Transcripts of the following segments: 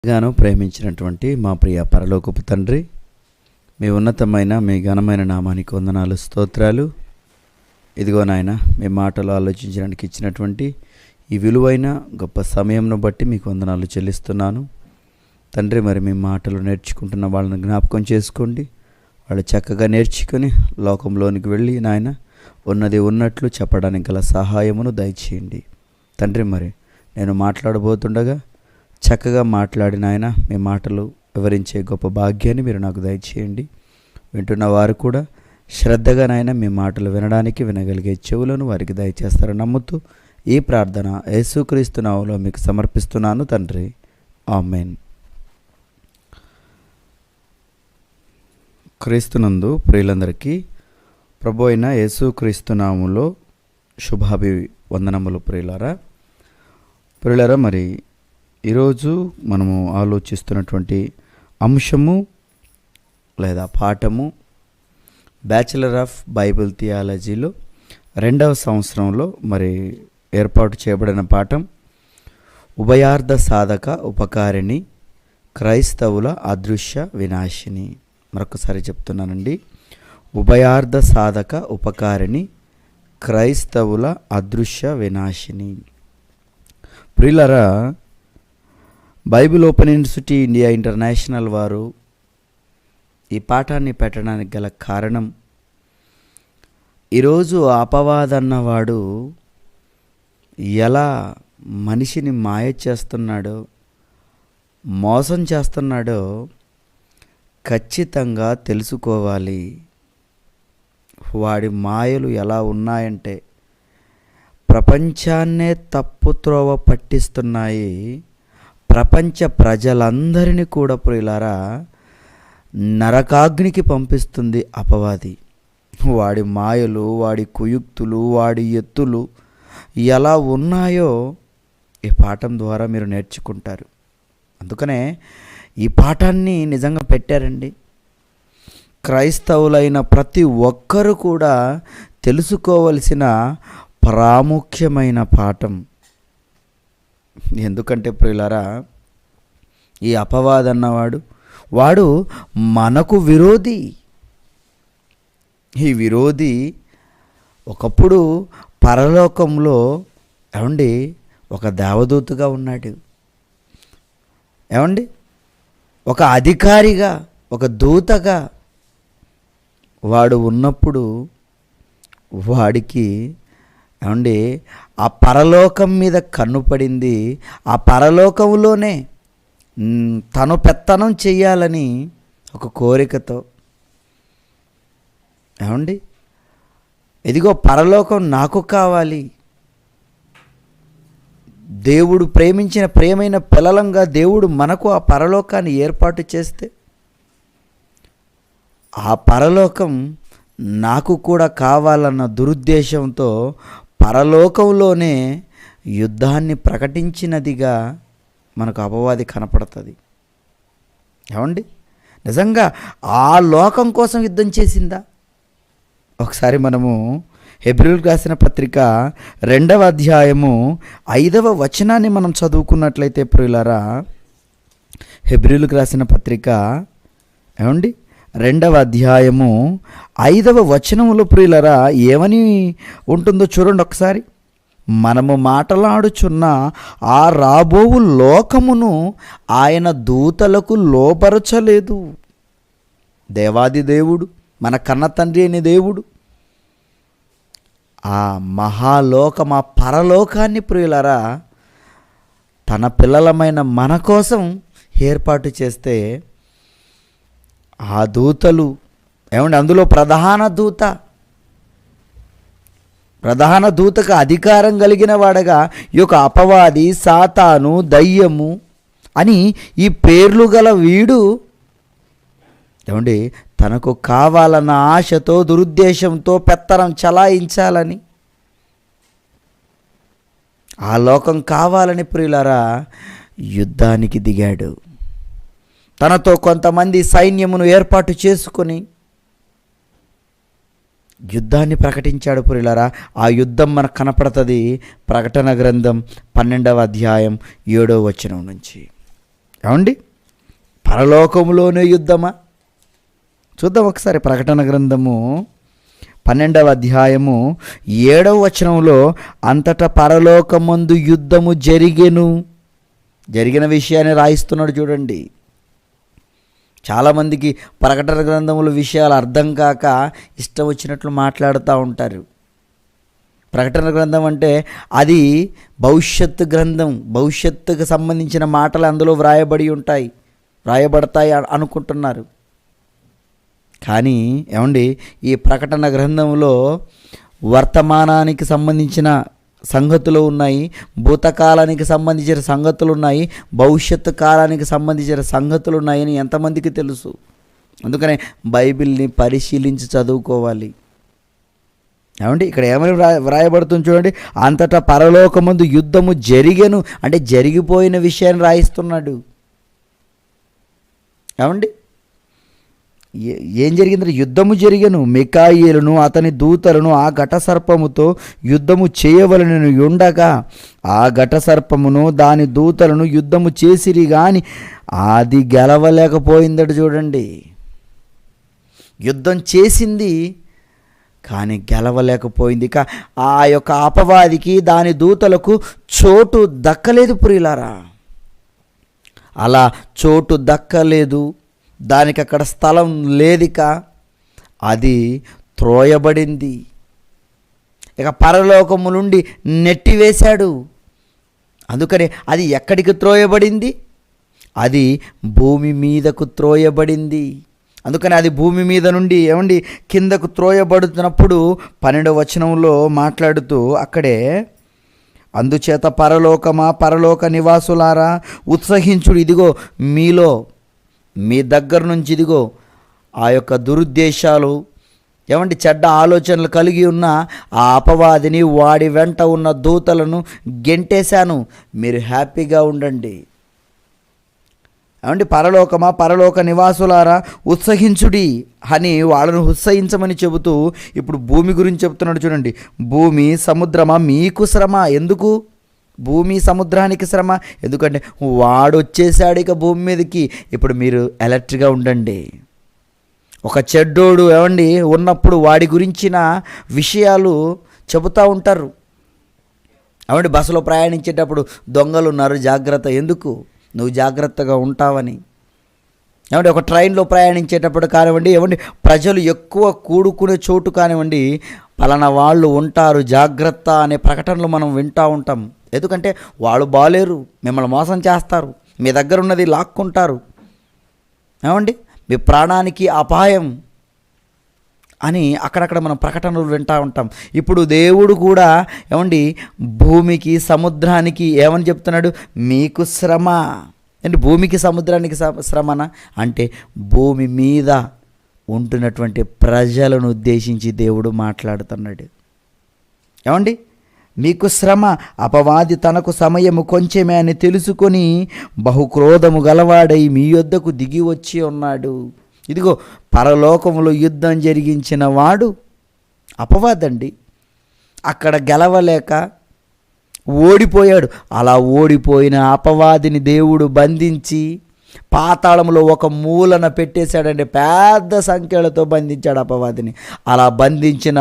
గాను ప్రేమించినటువంటి మా ప్రియ పరలోకపు తండ్రి, మీ ఉన్నతమైన మీ ఘనమైన నామానికి వందనాలు, స్తోత్రాలు. ఇదిగో నాయన, మీ మాటలు ఆలోచించడానికి ఇచ్చినటువంటి ఈ విలువైన గొప్ప సమయంను బట్టి మీకు వందనాలు చెల్లిస్తున్నాను తండ్రి. మరి మీ మాటలు నేర్చుకుంటున్న వాళ్ళని జ్ఞాపకం చేసుకోండి. వాళ్ళు చక్కగా నేర్చుకొని లోకంలోనికి వెళ్ళి నాయన ఉన్నది ఉన్నట్లు చెప్పడానికి గల సహాయమును దయచేయండి తండ్రి. మరి నేను మాట్లాడబోతుండగా చక్కగా మాట్లాడిన ఆయన మీ మాటలు వివరించే గొప్ప భాగ్యాన్ని మీరు నాకు దయచేయండి. వింటున్న వారు కూడా శ్రద్ధగా నాయన మీ మాటలు వినడానికి వినగలిగే చెవులను వారికి దయచేస్తారని నమ్ముతూ ఈ ప్రార్థన యేసుక్రీస్తు నామములో మీకు సమర్పిస్తున్నాను తండ్రి, ఆమేన్. క్రీస్తునందు ప్రియులందరికీ ప్రభు అయిన యేసుక్రీస్తు నామములో శుభాభివందనములు. ప్రియులారా, మరి ఈరోజు మనము ఆలోచిస్తున్నటువంటి అంశము లేదా పాఠము బ్యాచిలర్ ఆఫ్ బైబిల్ థియాలజీలో 2వ సంవత్సరంలో మరి ఏర్పాటు చేయబడిన పాఠం ఉభయార్థ సాధక ఉపకారిణి క్రైస్తవుల అదృశ్య వినాశిని. మరొకసారి చెప్తున్నానండి, ఉభయార్థ సాధక ఉపకారిణి క్రైస్తవుల అదృశ్య వినాశిని. ప్రియులారా, Bible open university India international వారు ఈ పాఠాన్ని పెట్టడానికి గల కారణం, ఈరోజు అపవాదన్నవాడు ఎలా మనిషిని మాయ చేస్తున్నాడో, మోసం చేస్తున్నాడో ఖచ్చితంగా తెలుసుకోవాలి. వాడి మాయలు ఎలా ఉన్నాయంటే ప్రపంచాన్నే తప్పుత్రోవ పట్టిస్తున్నాయి. ప్రపంచ ప్రజలందరినీ కూడా ప్రియులారా నరకాగ్నికి పంపిస్తుంది అపవాది. వాడి మాయలు, వాడి కుయుక్తులు, వాడి ఎత్తులు ఎలా ఉన్నాయో ఈ పాఠం ద్వారా మీరు నేర్చుకుంటారు. అందుకనే ఈ పాఠాన్ని నిజంగా పెట్టారండి. క్రైస్తవులైన ప్రతి ఒక్కరూ కూడా తెలుసుకోవలసిన ప్రాముఖ్యమైన పాఠం. ఎందుకంటే ప్రియులారా, ఈ అపవాదన్నవాడు వాడు మనకు విరోధి. ఈ విరోధి ఒకప్పుడు పరలోకంలో ఒక దేవదూతగా ఉన్నాడు. ఒక అధికారిగా, ఒక దూతగా వాడు ఉన్నప్పుడు వాడికి ఆ పరలోకం మీద కన్ను పడింది. ఆ పరలోకంలోనే తను పెత్తనం చెయ్యాలని ఒక కోరికతో ఇదిగో పరలోకం నాకు కావాలి, దేవుడు ప్రేమించిన ప్రియమైన పిల్లలంగా దేవుడు మనకు ఆ పరలోకాన్ని ఏర్పాటు చేస్తే ఆ పరలోకం నాకు కూడా కావాలన్న దురుద్దేశంతో పరలోకంలోనే యుద్ధాన్ని ప్రకటించినదిగా మనకు అపవాది కనపడుతుంది. నిజంగా ఆ లోకం కోసం యుద్ధం చేసిందా? ఒకసారి మనము హెబ్రీయులకు రాసిన పత్రిక 2వ అధ్యాయము 5వ వచనాన్ని మనం చదువుకున్నట్లయితే ప్రియులారా, హెబ్రీయులకు రాసిన పత్రిక 2వ అధ్యాయము 5వ వచనములో ప్రియులరా ఏమని ఉంటుందో చూడండి ఒకసారి. మనము మాట్లాడుచున్న ఆ రాబోవు లోకమును ఆయన దూతలకు లోపరచలేదు. దేవాది దేవుడు, మన కన్న తండ్రి అయిన దేవుడు ఆ మహాలోకం, ఆ పరలోకాన్ని ప్రియులరా తన పిల్లలమైన మన కోసం ఏర్పాటు చేస్తే ఆ దూతలు అందులో ప్రధాన దూతకు అధికారం కలిగిన వాడగా ఈ యొక్క అపవాది, సాతాను, దయ్యము అని ఈ పేర్లు గల వీడు తనకు కావాలన్న ఆశతో, దురుద్దేశంతో పెత్తనం చలాయించాలని, ఆ లోకం కావాలని ప్రియులారా యుద్ధానికి దిగాడు. తనతో కొంతమంది సైన్యమును ఏర్పాటు చేసుకొని యుద్ధాన్ని ప్రకటించాడు ప్రియులారా. ఆ యుద్ధం మనకు కనపడుతుంది ప్రకటన గ్రంథం 12వ అధ్యాయం 7వ వచనం నుంచి. ఏమండి, పరలోకములోనే యుద్ధమా? చూద్దాం ఒకసారి ప్రకటన గ్రంథము 12వ అధ్యాయము 7వ వచనంలో, అంతటా పరలోకమందు యుద్ధము జరిగిన విషయాన్ని రాయిస్తున్నాడు చూడండి. చాలామందికి ప్రకటన గ్రంథముల విషయాలు అర్థం కాక ఇష్టం వచ్చినట్లు మాట్లాడుతూ ఉంటారు. ప్రకటన గ్రంథం అంటే అది భవిష్యత్తు గ్రంథం, భవిష్యత్తుకు సంబంధించిన మాటలు అందులో వ్రాయబడతాయి అనుకుంటున్నారు. కానీ ఏమండి, ఈ ప్రకటన గ్రంథంలో వర్తమానానికి సంబంధించిన సంగతులు ఉన్నాయి, భూతకాలానికి సంబంధించిన సంగతులు ఉన్నాయి, భవిష్యత్తు కాలానికి సంబంధించిన సంగతులు ఉన్నాయని ఎంతమందికి తెలుసు? అందుకనే బైబిల్ని పరిశీలించి చదువుకోవాలి. ఏమండి, ఇక్కడ ఏమని వ్రాయబడుతుంది చూడండి, అంతటా పరలోకమందు యుద్ధము జరిగెను అంటే జరిగిపోయిన విషయాన్ని రాయిస్తున్నాడు. ఏమండి, ఏం జరిగిందంటే యుద్ధము జరిగెను, మిఖాయేలును అతని దూతలను ఆ ఘటసర్పముతో యుద్ధము చేయవలెనని ఉండగా ఆ ఘటసర్పమును దాని దూతలను యుద్ధము చేసిరి గాని అది గెలవలేకపోయిందట. చూడండి, యుద్ధం చేసింది కానీ గెలవలేకపోయింది. ఆ యొక్క అపవాదికి దాని దూతలకు చోటు దక్కలేదు ప్రియులారా. అలా చోటు దక్కలేదు, దానికి అక్కడ స్థలం లేదిక, అది త్రోయబడింది. ఇక పరలోకము నుండి నెట్టివేశాడు. అందుకని అది ఎక్కడికి త్రోయబడింది? అది భూమి మీదకు త్రోయబడింది. అందుకని అది భూమి మీద నుండి ఏమండి కిందకు త్రోయబడుతున్నప్పుడు 12వ వచనంలో మాట్లాడుతూ అక్కడే, అందుచేత పరలోకమా, పరలోక నివాసులారా ఉత్సహించుడు, ఇదిగో మీ దగ్గర నుంచి ఇదిగో ఆ యొక్క దురుద్దేశాలు, ఏమండి చెడ్డ ఆలోచనలు కలిగి ఉన్న ఆ అపవాదిని, వాడి వెంట ఉన్న దూతలను గెంటేశాను, మీరు హ్యాపీగా ఉండండి. ఏమండి, పరలోకమా, పరలోక నివాసులారా ఉత్సహించుడి అని వాళ్ళను ఉత్సహించమని చెబుతూ ఇప్పుడు భూమి గురించి చెబుతున్నాడు చూడండి. భూమి, సముద్రమా మీకు శ్రమ. ఎందుకు భూమి సముద్రానికి శ్రమ? ఎందుకంటే వాడు వచ్చేసాడు ఇక భూమి మీదకి. ఇప్పుడు మీరు అలర్ట్గా ఉండండి. ఒక చెడ్డోడు ఏమండి ఉన్నప్పుడు వాడి గురించిన విషయాలు చెబుతూ ఉంటారు. ఏమండి, బస్సులో ప్రయాణించేటప్పుడు దొంగలు ఉన్నారు, జాగ్రత్త. ఎందుకు? నువ్వు జాగ్రత్తగా ఉంటావని. ఏమంటే ఒక ట్రైన్లో ప్రయాణించేటప్పుడు కానివ్వండి, ఏమండి ప్రజలు ఎక్కువ కూడుకునే చోటు కానివ్వండి, పలానా వాళ్ళు ఉంటారు జాగ్రత్త అనే ప్రకటనలు మనం వింటూ ఉంటాం. ఎందుకంటే వాళ్ళు బాలేరు, మిమ్మల్ని మోసం చేస్తారు, మీ దగ్గర ఉన్నది లాక్కుంటారు, ఏమండి మీ ప్రాణానికి అపాయం అని అక్కడక్కడ మనం ప్రకటనలు వింటూ ఉంటాం. ఇప్పుడు దేవుడు కూడా ఏమండి భూమికి, సముద్రానికి ఏమని చెప్తున్నాడు? మీకు శ్రమ. అంటే భూమికి, సముద్రానికి శ్రమనా? అంటే భూమి మీద ఉంటున్నటువంటి ప్రజలను ఉద్దేశించి దేవుడు మాట్లాడుతున్నాడు. ఏమండి, మీకు శ్రమ, అపవాది తనకు సమయము కొంచెమే అని తెలుసుకొని బహుక్రోధము గలవాడై మీ యొద్దకు దిగి వచ్చి ఉన్నాడు. ఇదిగో పరలోకములో యుద్ధం జరిగించిన వాడు అపవాదండి. అక్కడ గెలవలేక ఓడిపోయాడు. అలా ఓడిపోయిన అపవాదిని దేవుడు బంధించి పాతాళంలో ఒక మూలన పెట్టేశాడండి. పెద్ద సంఖ్యలతో బంధించాడు అపవాదిని. అలా బంధించిన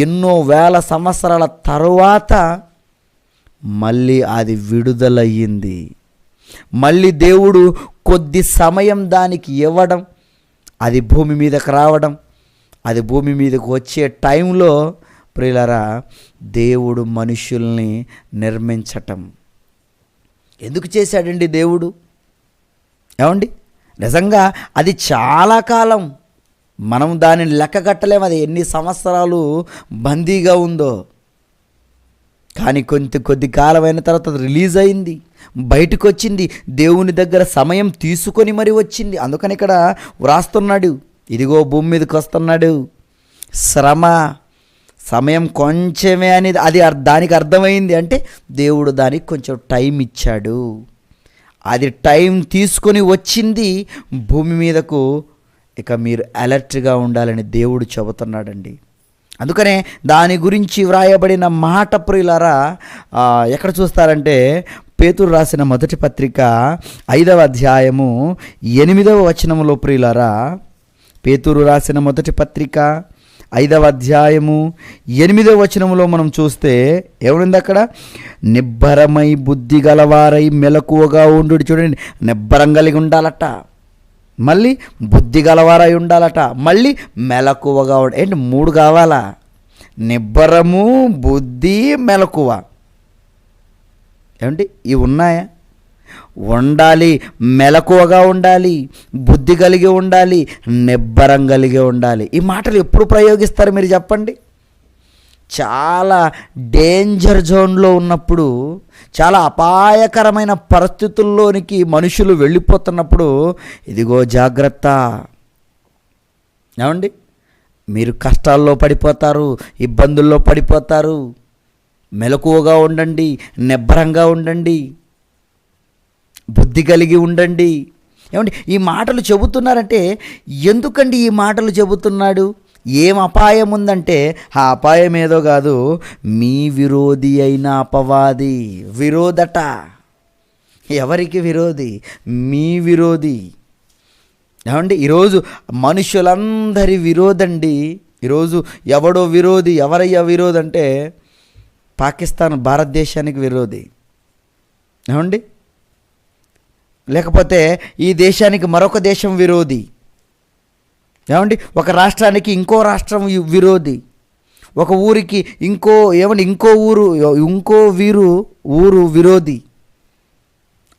ఎన్నో వేల సంవత్సరాల తరువాత మళ్ళీ అది విడుదలయ్యింది. మళ్ళీ దేవుడు కొద్ది సమయం దానికి ఇవ్వడం, అది భూమి మీదకు రావడం, అది భూమి మీదకు వచ్చే టైంలో ప్రియులారా దేవుడు మనుషుల్ని నిర్మించటం ఎందుకు చేశాడండి దేవుడు? ఏమండి, నిజంగా అది చాలా కాలం, మనం దానిని లెక్కగట్టలేము, అది ఎన్ని సంవత్సరాలు బందీగా ఉందో. కానీ కొద్ది కాలమైన తర్వాత అది రిలీజ్ అయింది, బయటకు వచ్చింది, దేవుని దగ్గర సమయం తీసుకొని మరి వచ్చింది. అందుకని ఇక్కడ వ్రాస్తున్నాడు, ఇదిగో భూమి మీదకి వస్తున్నాడు, శ్రమ, సమయం కొంచెమే అనేది అది దానికి అర్థమైంది. అంటే దేవుడు దానికి కొంచెం టైం ఇచ్చాడు, అది టైం తీసుకొని వచ్చింది భూమి మీదకు. ఇక మీరు అలర్ట్గా ఉండాలని దేవుడు చెబుతున్నాడండి. అందుకనే దాని గురించి వ్రాయబడిన మాట ప్రియులారా ఎక్కడ చూస్తారంటే పేతురు రాసిన మొదటి పత్రిక 5వ అధ్యాయము 8వ వచనములో ప్రియులారా, పేతురు రాసిన మొదటి పత్రిక 5వ అధ్యాయము 8వ వచనములో మనం చూస్తే ఏముంది అక్కడ? నిబ్బరమై బుద్ధి గలవారై మెలకువగా ఉండు. చూడండి, నిబ్బరం కలిగి ఉండాలట, మళ్ళీ బుద్ధి గలవారై ఉండాలట, మళ్ళీ మెలకువగా ఏంటి? 3 కావాలా? నిబ్బరము, బుద్ధి, మెలకువ. ఏమంటే ఇవి ఉన్నాయా? ఉండాలి. మెలకువగా ఉండాలి, బుద్ధి కలిగి ఉండాలి, నిబ్బరం కలిగి ఉండాలి. ఈ మాటలు ఎప్పుడు ప్రయోగిస్తారు మీరు చెప్పండి? చాలా డేంజర్ జోన్లో ఉన్నప్పుడు, చాలా అపాయకరమైన పరిస్థితుల్లోనికి మనుషులు వెళ్ళిపోతున్నప్పుడు, ఇదిగో జాగ్రత్త. ఏమండి, మీరు కష్టాల్లో పడిపోతారు, ఇబ్బందుల్లో పడిపోతారు. మెలకువగా ఉండండి, నిబ్బరంగా ఉండండి, బుద్ధి కలిగి ఉండండి. ఏమండి ఈ మాటలు చెబుతున్నారంటే ఎందుకండి ఈ మాటలు చెబుతున్నాడు? ఏం అపాయం ఉందంటే ఆ అపాయం ఏదో కాదు, మీ విరోధి అయిన అపవాది. విరోధట. ఎవరికి విరోధి? మీ విరోధి. ఏమండి ఈరోజు మనుషులందరి విరోధండి. ఈరోజు ఎవడో విరోధి. ఎవరయ్యా విరోధి అంటే పాకిస్తాన్ భారతదేశానికి విరోధి. ఏమండి, లేకపోతే ఈ దేశానికి మరొక దేశం విరోధి. ఏమండి ఒక రాష్ట్రానికి ఇంకో రాష్ట్రం విరోధి. ఒక ఊరికి ఇంకో ఊరు విరోధి.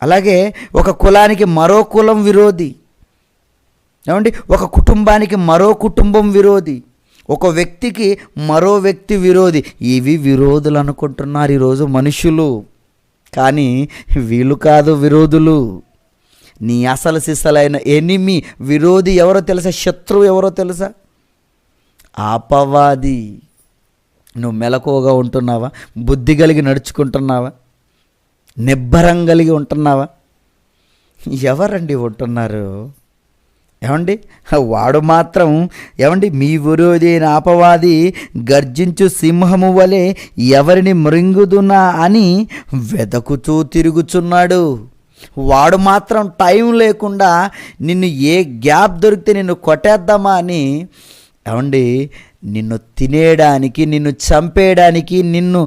అలాగే ఒక కులానికి మరో కులం విరోధి. ఏమండి ఒక కుటుంబానికి మరో కుటుంబం విరోధి. ఒక వ్యక్తికి మరో వ్యక్తి విరోధి. ఇవి విరోధులు అనుకుంటున్నారు ఈరోజు మనుషులు. కానీ వీళ్ళు కాదు విరోధులు. నీ అసలు సిసలైన ఎనిమి, విరోధి ఎవరో తెలుసా? శత్రువు ఎవరో తెలుసా? అపవాది. నువ్వు మెలకువగా ఉంటున్నావా? బుద్ధి కలిగి నడుచుకుంటున్నావా? నిబ్బరం కలిగి ఉంటున్నావా? ఎవరండి ఉంటున్నారు? ఏమండి వాడు మాత్రం ఏమండి మీ విరోధి అయిన అపవాది గర్జించు సింహము వలె ఎవరిని మృంగుదునా అని వెదకుతూ తిరుగుచున్నాడు. వాడు మాత్రం టైం లేకుండా నిన్ను ఏ గ్యాప్ దొరికితే నిన్ను కొట్టేద్దామా అని, ఏమండి నిన్ను తినేయడానికి, నిన్ను చంపేయడానికి, నిన్ను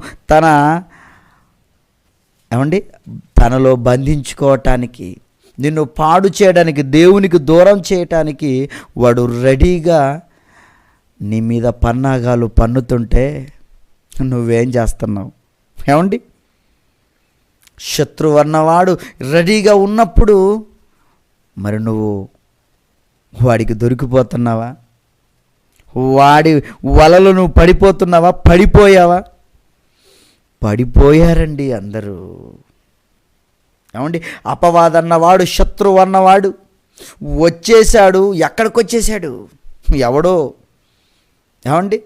తనలో బంధించుకోవటానికి, నిన్ను పాడు చేయడానికి, దేవునికి దూరం చేయటానికి వాడు రెడీగా నీ మీద పన్నాగాలు పన్నుతుంటే నువ్వేం చేస్తున్నావు? ఏమండి శత్రువు అన్నవాడు రెడీగా ఉన్నప్పుడు మరి నువ్వు వాడికి దొరికిపోతున్నావా? వాడి వలలో నువ్వు పడిపోతున్నావా? పడిపోయావా? పడిపోయారండి అందరూ. ఏమండి అపవాదన్నవాడు, శత్రువు అన్నవాడు వచ్చేసాడు. ఎక్కడికి వచ్చేసాడు? ఎవడో ఏమండి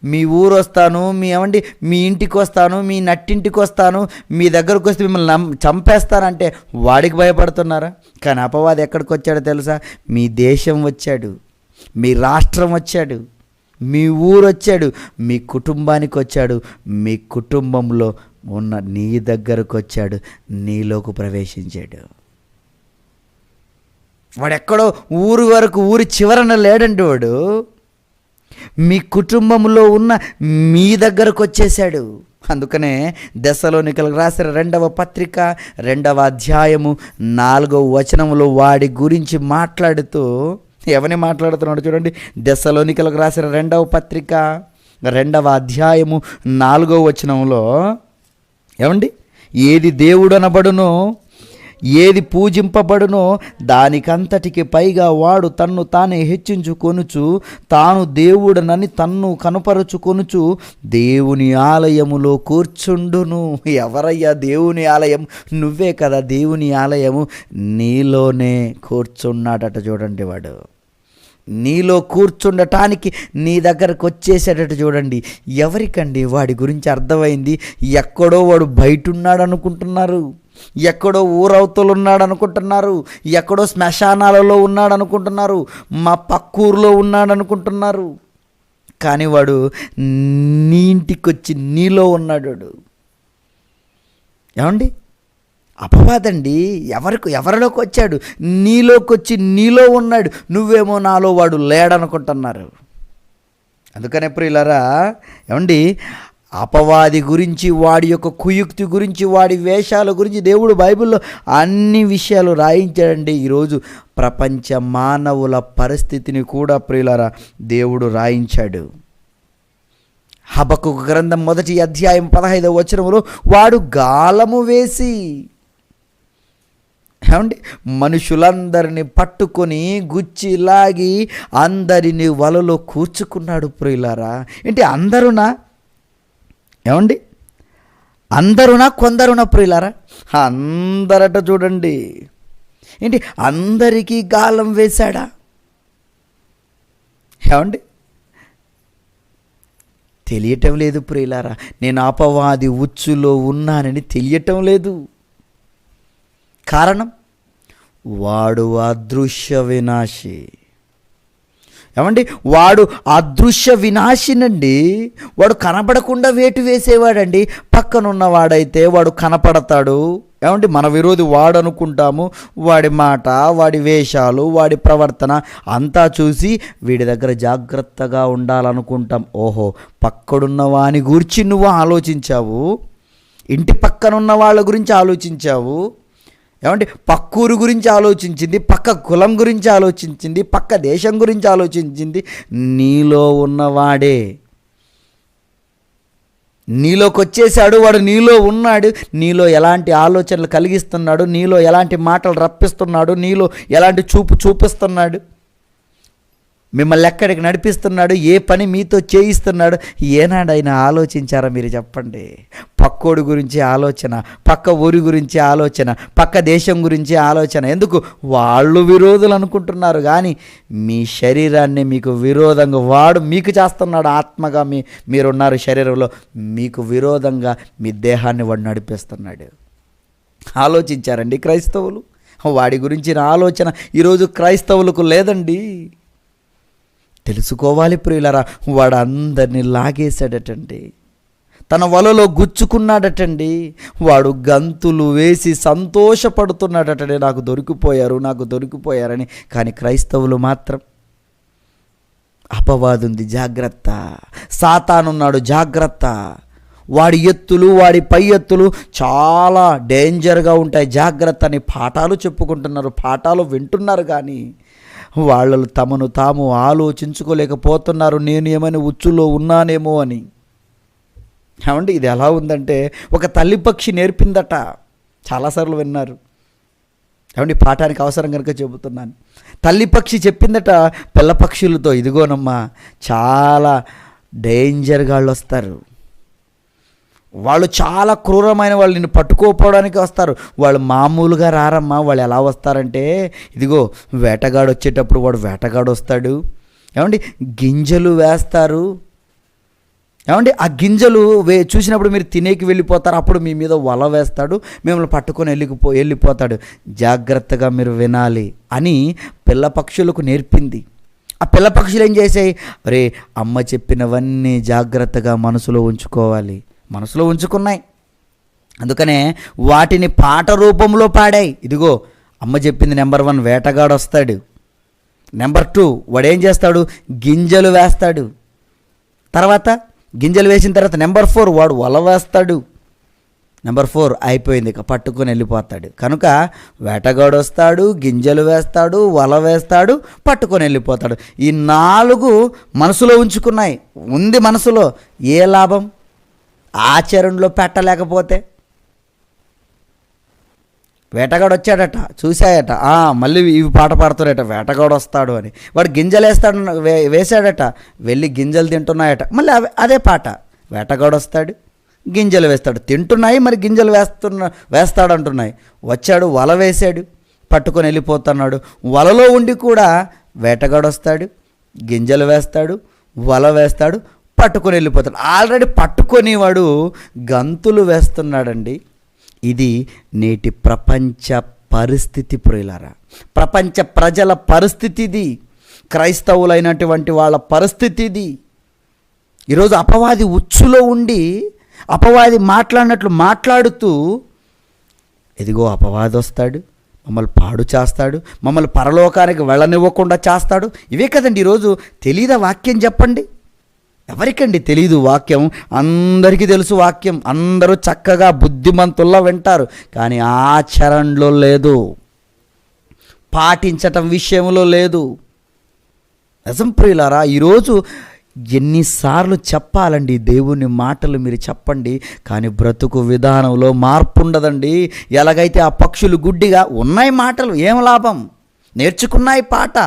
మీ ఊరు వస్తాను, మీ ఇంటికి వస్తాను, మీ నట్టింటికి వస్తాను, మీ దగ్గరకు వస్తే మిమ్మల్ని చంపేస్తానంటే వాడికి భయపడుతున్నారా? కానీ అపవాది ఎక్కడికి వచ్చాడో తెలుసా? మీ దేశం వచ్చాడు, మీ రాష్ట్రం వచ్చాడు, మీ ఊరు వచ్చాడు, మీ కుటుంబానికి వచ్చాడు, మీ కుటుంబంలో ఉన్న నీ దగ్గరకు వచ్చాడు, నీలోకి ప్రవేశించాడు. వాడెక్కడో ఊరి చివరన లేడండి. వాడు మీ కుటుంబంలో ఉన్న మీ దగ్గరకు వచ్చేసాడు. అందుకనే దెస్సలోనికలకు రాసిన 2వ పత్రిక 2వ అధ్యాయము 4వ వచనములో వాడి గురించి మాట్లాడుతూ ఎవరిని మాట్లాడుతున్నాడు చూడండి. దెస్సలోనికలకు రాసిన 2వ పత్రిక 2వ అధ్యాయము 4వ వచనంలో ఏమండి ఏది దేవుడు అనబడునో, ఏది పూజింపబడునో దానికంతటికి పైగా వాడు తన్ను తానే హెచ్చించుకొనుచు, తాను దేవుడనని తన్ను కనపరుచుకొనుచు దేవుని ఆలయములో కూర్చుండును. ఎవరయ్యా దేవుని ఆలయం? నువ్వే కదా దేవుని ఆలయము. నీలోనే కూర్చున్నాడట. చూడండి వాడు నీలో కూర్చుండటానికి నీ దగ్గరకు వచ్చేసేటట్టు చూడండి. ఎవరికండి వాడి గురించి అర్థమైంది? ఎక్కడో వాడు బయట ఉన్నాడు అనుకుంటున్నారు, ఎక్కడో ఊరవతలు ఉన్నాడు అనుకుంటున్నారు, ఎక్కడో శ్మశానాలలో ఉన్నాడు అనుకుంటున్నారు, మా పక్కూరులో ఉన్నాడు అనుకుంటున్నారు. కానీ వాడు నీ ఇంటికి వచ్చి నీలో ఉన్నాడు. ఏమండి అపవాదండి ఎవరిలోకి వచ్చాడు? నీలోకి వచ్చి నీలో ఉన్నాడు. నువ్వేమో నాలో వాడు లేడనుకుంటున్నారు. అందుకనే ప్రియులారా, ఏమండి, అపవాది గురించి, వాడి యొక్క కుయుక్తి గురించి, వాడి వేషాల గురించి దేవుడు బైబిల్లో అన్ని విషయాలు రాయించాడండి. ఈరోజు ప్రపంచ మానవుల పరిస్థితిని కూడా ప్రియులారా దేవుడు రాయించాడు. హబక్కూకు గ్రంథం 1వ అధ్యాయం 15వ వచనంలో వాడు గాలము వేసి, ఏమండి, మనుషులందరినీ పట్టుకొని గుచ్చి లాగి అందరిని వలలో కూర్చుకున్నాడు. ప్రియులారా, ఏంటి అందరునా? ఏమండి, అందరునా కొందరునా? ప్రియులారా, అందరట. చూడండి, ఏంటి, అందరికీ గాలం వేశాడా? ఏమండి, తెలియటం లేదు ప్రియులారా. నేను అపవాది ఉచ్చులో ఉన్నానని తెలియటం లేదు. కారణం, వాడు అదృశ్య వినాశి. ఏమండి, వాడు అదృశ్య వినాశినండి. వాడు కనపడకుండా వేటు వేసేవాడండి. పక్కనున్నవాడైతే వాడు కనపడతాడు. ఏమండి, మన విరోధి వాడు అనుకుంటాము. వాడి మాట, వాడి వేషాలు, వాడి ప్రవర్తన అంతా చూసి వీడి దగ్గర జాగ్రత్తగా ఉండాలనుకుంటాం. ఓహో, పక్కడున్న వాని గురించి నువ్వు ఆలోచించావు, ఇంటి పక్కనున్న వాళ్ళ గురించి ఆలోచించావు. ఏమంటే, పక్కూరు గురించి ఆలోచించింది, పక్క కులం గురించి ఆలోచించింది, పక్క దేశం గురించి ఆలోచించింది. నీలో ఉన్నవాడే నీలోకి వచ్చేసాడు. వాడు నీలో ఉన్నాడు. నీలో ఎలాంటి ఆలోచనలు కలిగిస్తున్నాడు, నీలో ఎలాంటి మాటలు రప్పిస్తున్నాడు, నీలో ఎలాంటి చూపు చూపిస్తున్నాడు, మిమ్మల్ని ఎక్కడికి నడిపిస్తున్నాడు, ఏ పని మీతో చేయిస్తున్నాడు, ఏనాడైనా ఆలోచించారా మీరు? చెప్పండి. పక్కోడి గురించి ఆలోచన, పక్క ఊరి గురించి ఆలోచన, పక్క దేశం గురించి ఆలోచన. ఎందుకు? వాళ్ళు విరోధులు అనుకుంటున్నారు, కానీ మీ శరీరాన్ని మీకు విరోధంగా వాడు మీకు చేస్తున్నాడు. ఆత్మగా మీరున్నారు శరీరంలో, మీకు విరోధంగా మీ దేహాన్ని వాడు నడిపిస్తున్నాడు. ఆలోచించారండి క్రైస్తవులు? వాడి గురించిన ఆలోచన ఈరోజు క్రైస్తవులకు లేదండి. తెలుసుకోవాలి ప్రియులారా, వాడు అందరినీ లాగేశాడటండి, తన వలలో గుచ్చుకున్నాడటండి. వాడు గంతులు వేసి సంతోషపడుతున్నాడటండి, నాకు దొరికిపోయారని. కానీ క్రైస్తవులు మాత్రం అపవాదుంది, జాగ్రత్త. సాతానున్నాడు, జాగ్రత్త. వాడి ఎత్తులు, వాడి పై ఎత్తులు చాలా డేంజర్గా ఉంటాయి, జాగ్రత్త అని పాఠాలు చెప్పుకుంటున్నారు, పాఠాలు వింటున్నారు. కానీ వాళ్ళు తమను తాము ఆలోచించుకోలేకపోతున్నారు, నేను ఏమైనా ఉచ్చులో ఉన్నానేమో అని. ఏమండి, ఇది ఎలా ఉందంటే, ఒక తల్లి పక్షి నేర్పిందట. చాలాసార్లు విన్నారు. ఏమండి, పాఠానికి అవసరం కనుక చెబుతున్నాను. తల్లి పక్షి చెప్పిందట పిల్ల పక్షులతో, ఇదిగోనమ్మా, చాలా డేంజర్గా వాళ్ళు వస్తారు, వాళ్ళు చాలా క్రూరమైన వాళ్ళు, నిన్ను పట్టుకోపోవడానికి వస్తారు. వాళ్ళు మామూలుగా రారమ్మా. వాళ్ళు ఎలా వస్తారంటే, ఇదిగో వేటగాడు వచ్చేటప్పుడు వాడు వేటగాడు వస్తాడు. ఏమండి, గింజలు వేస్తారు. ఏమండి, ఆ గింజలు చూసినప్పుడు మీరు తినేకి వెళ్ళిపోతారు. అప్పుడు మీ మీద వల వేస్తాడు, మిమ్మల్ని పట్టుకొని వెళ్ళిపోతాడు. జాగ్రత్తగా మీరు వినాలి అని పిల్ల పక్షులకు నేర్పింది. ఆ పిల్ల పక్షులు ఏం చేసాయి? అరే, అమ్మ చెప్పినవన్నీ జాగ్రత్తగా మనసులో ఉంచుకోవాలి. మనసులో ఉంచుకున్నాయి. అందుకనే వాటిని పాట రూపంలో పాడాయి. ఇదిగో అమ్మ చెప్పింది, నెంబర్ 1 వేటగాడు వస్తాడు, నెంబర్ 2 వాడు ఏం చేస్తాడు? గింజలు వేస్తాడు. తర్వాత గింజలు వేసిన తర్వాత నెంబర్ 4 వాడు వల వేస్తాడు. నెంబర్ 4 అయిపోయింది, ఇక పట్టుకొని వెళ్ళిపోతాడు. కనుక వేటగాడు వస్తాడు, గింజలు వేస్తాడు, వల వేస్తాడు, పట్టుకొని వెళ్ళిపోతాడు. ఈ 4 మనసులో ఉంచుకున్నాయి. ఉంది మనసులో, ఏ లాభం? ఆచరణలో పెట్టలేకపోతే. వేటగాడు వచ్చాడట, చూశాయట, మళ్ళీ ఇవి పాట పాడుతాడట, వేటగాడు వస్తాడు అని. వాడు గింజలు వేశాడట, వెళ్ళి గింజలు తింటున్నాయట, మళ్ళీ అదే పాట. వేటగాడు వస్తాడు, గింజలు వేస్తాడు, తింటున్నాయి, మరి గింజలు వేస్తాడు అంటున్నాయి. వచ్చాడు, వల వేశాడు, పట్టుకొని వెళ్ళిపోతున్నాడు. వలలో ఉండి కూడా వేటగాడు వస్తాడు, గింజలు వేస్తాడు, వల వేస్తాడు, పట్టుకొని వెళ్ళిపోతాడు. ఆల్రెడీ పట్టుకొని వాడు గంతులు వేస్తున్నాడండి. ఇది నేటి ప్రపంచ పరిస్థితి ప్రియులారా, ప్రపంచ ప్రజల పరిస్థితి ఇది, క్రైస్తవులైనటువంటి వాళ్ళ పరిస్థితి ఇది. ఈరోజు అపవాది ఉచ్చులో ఉండి, అపవాది మాట్లాడినట్లు మాట్లాడుతూ, ఇదిగో అపవాది వస్తాడు, మమ్మల్ని పాడు చేస్తాడు, మమ్మల్ని పరలోకానికి వెళ్ళనివ్వకుండా చేస్తాడు. ఇవే కదండి ఈరోజు. తెలీదా వాక్యం? చెప్పండి. ఎవరికండి తెలీదు వాక్యం? అందరికీ తెలుసు వాక్యం. అందరూ చక్కగా బుద్ధిమంతుల్లా వింటారు, కానీ ఆచరణలో లేదు, పాటించటం విషయంలో లేదు. నిజం ప్రియులారా, ఈరోజు ఎన్నిసార్లు చెప్పాలండి దేవుని మాటలు మీరు చెప్పండి, కానీ బ్రతుకు విధానంలో మార్పు ఉండదండి. ఎలాగైతే ఆ పక్షులు గుడ్డిగా ఉన్నాయి మాటలు, ఏం లాభం? నేర్చుకున్నాయి పాట,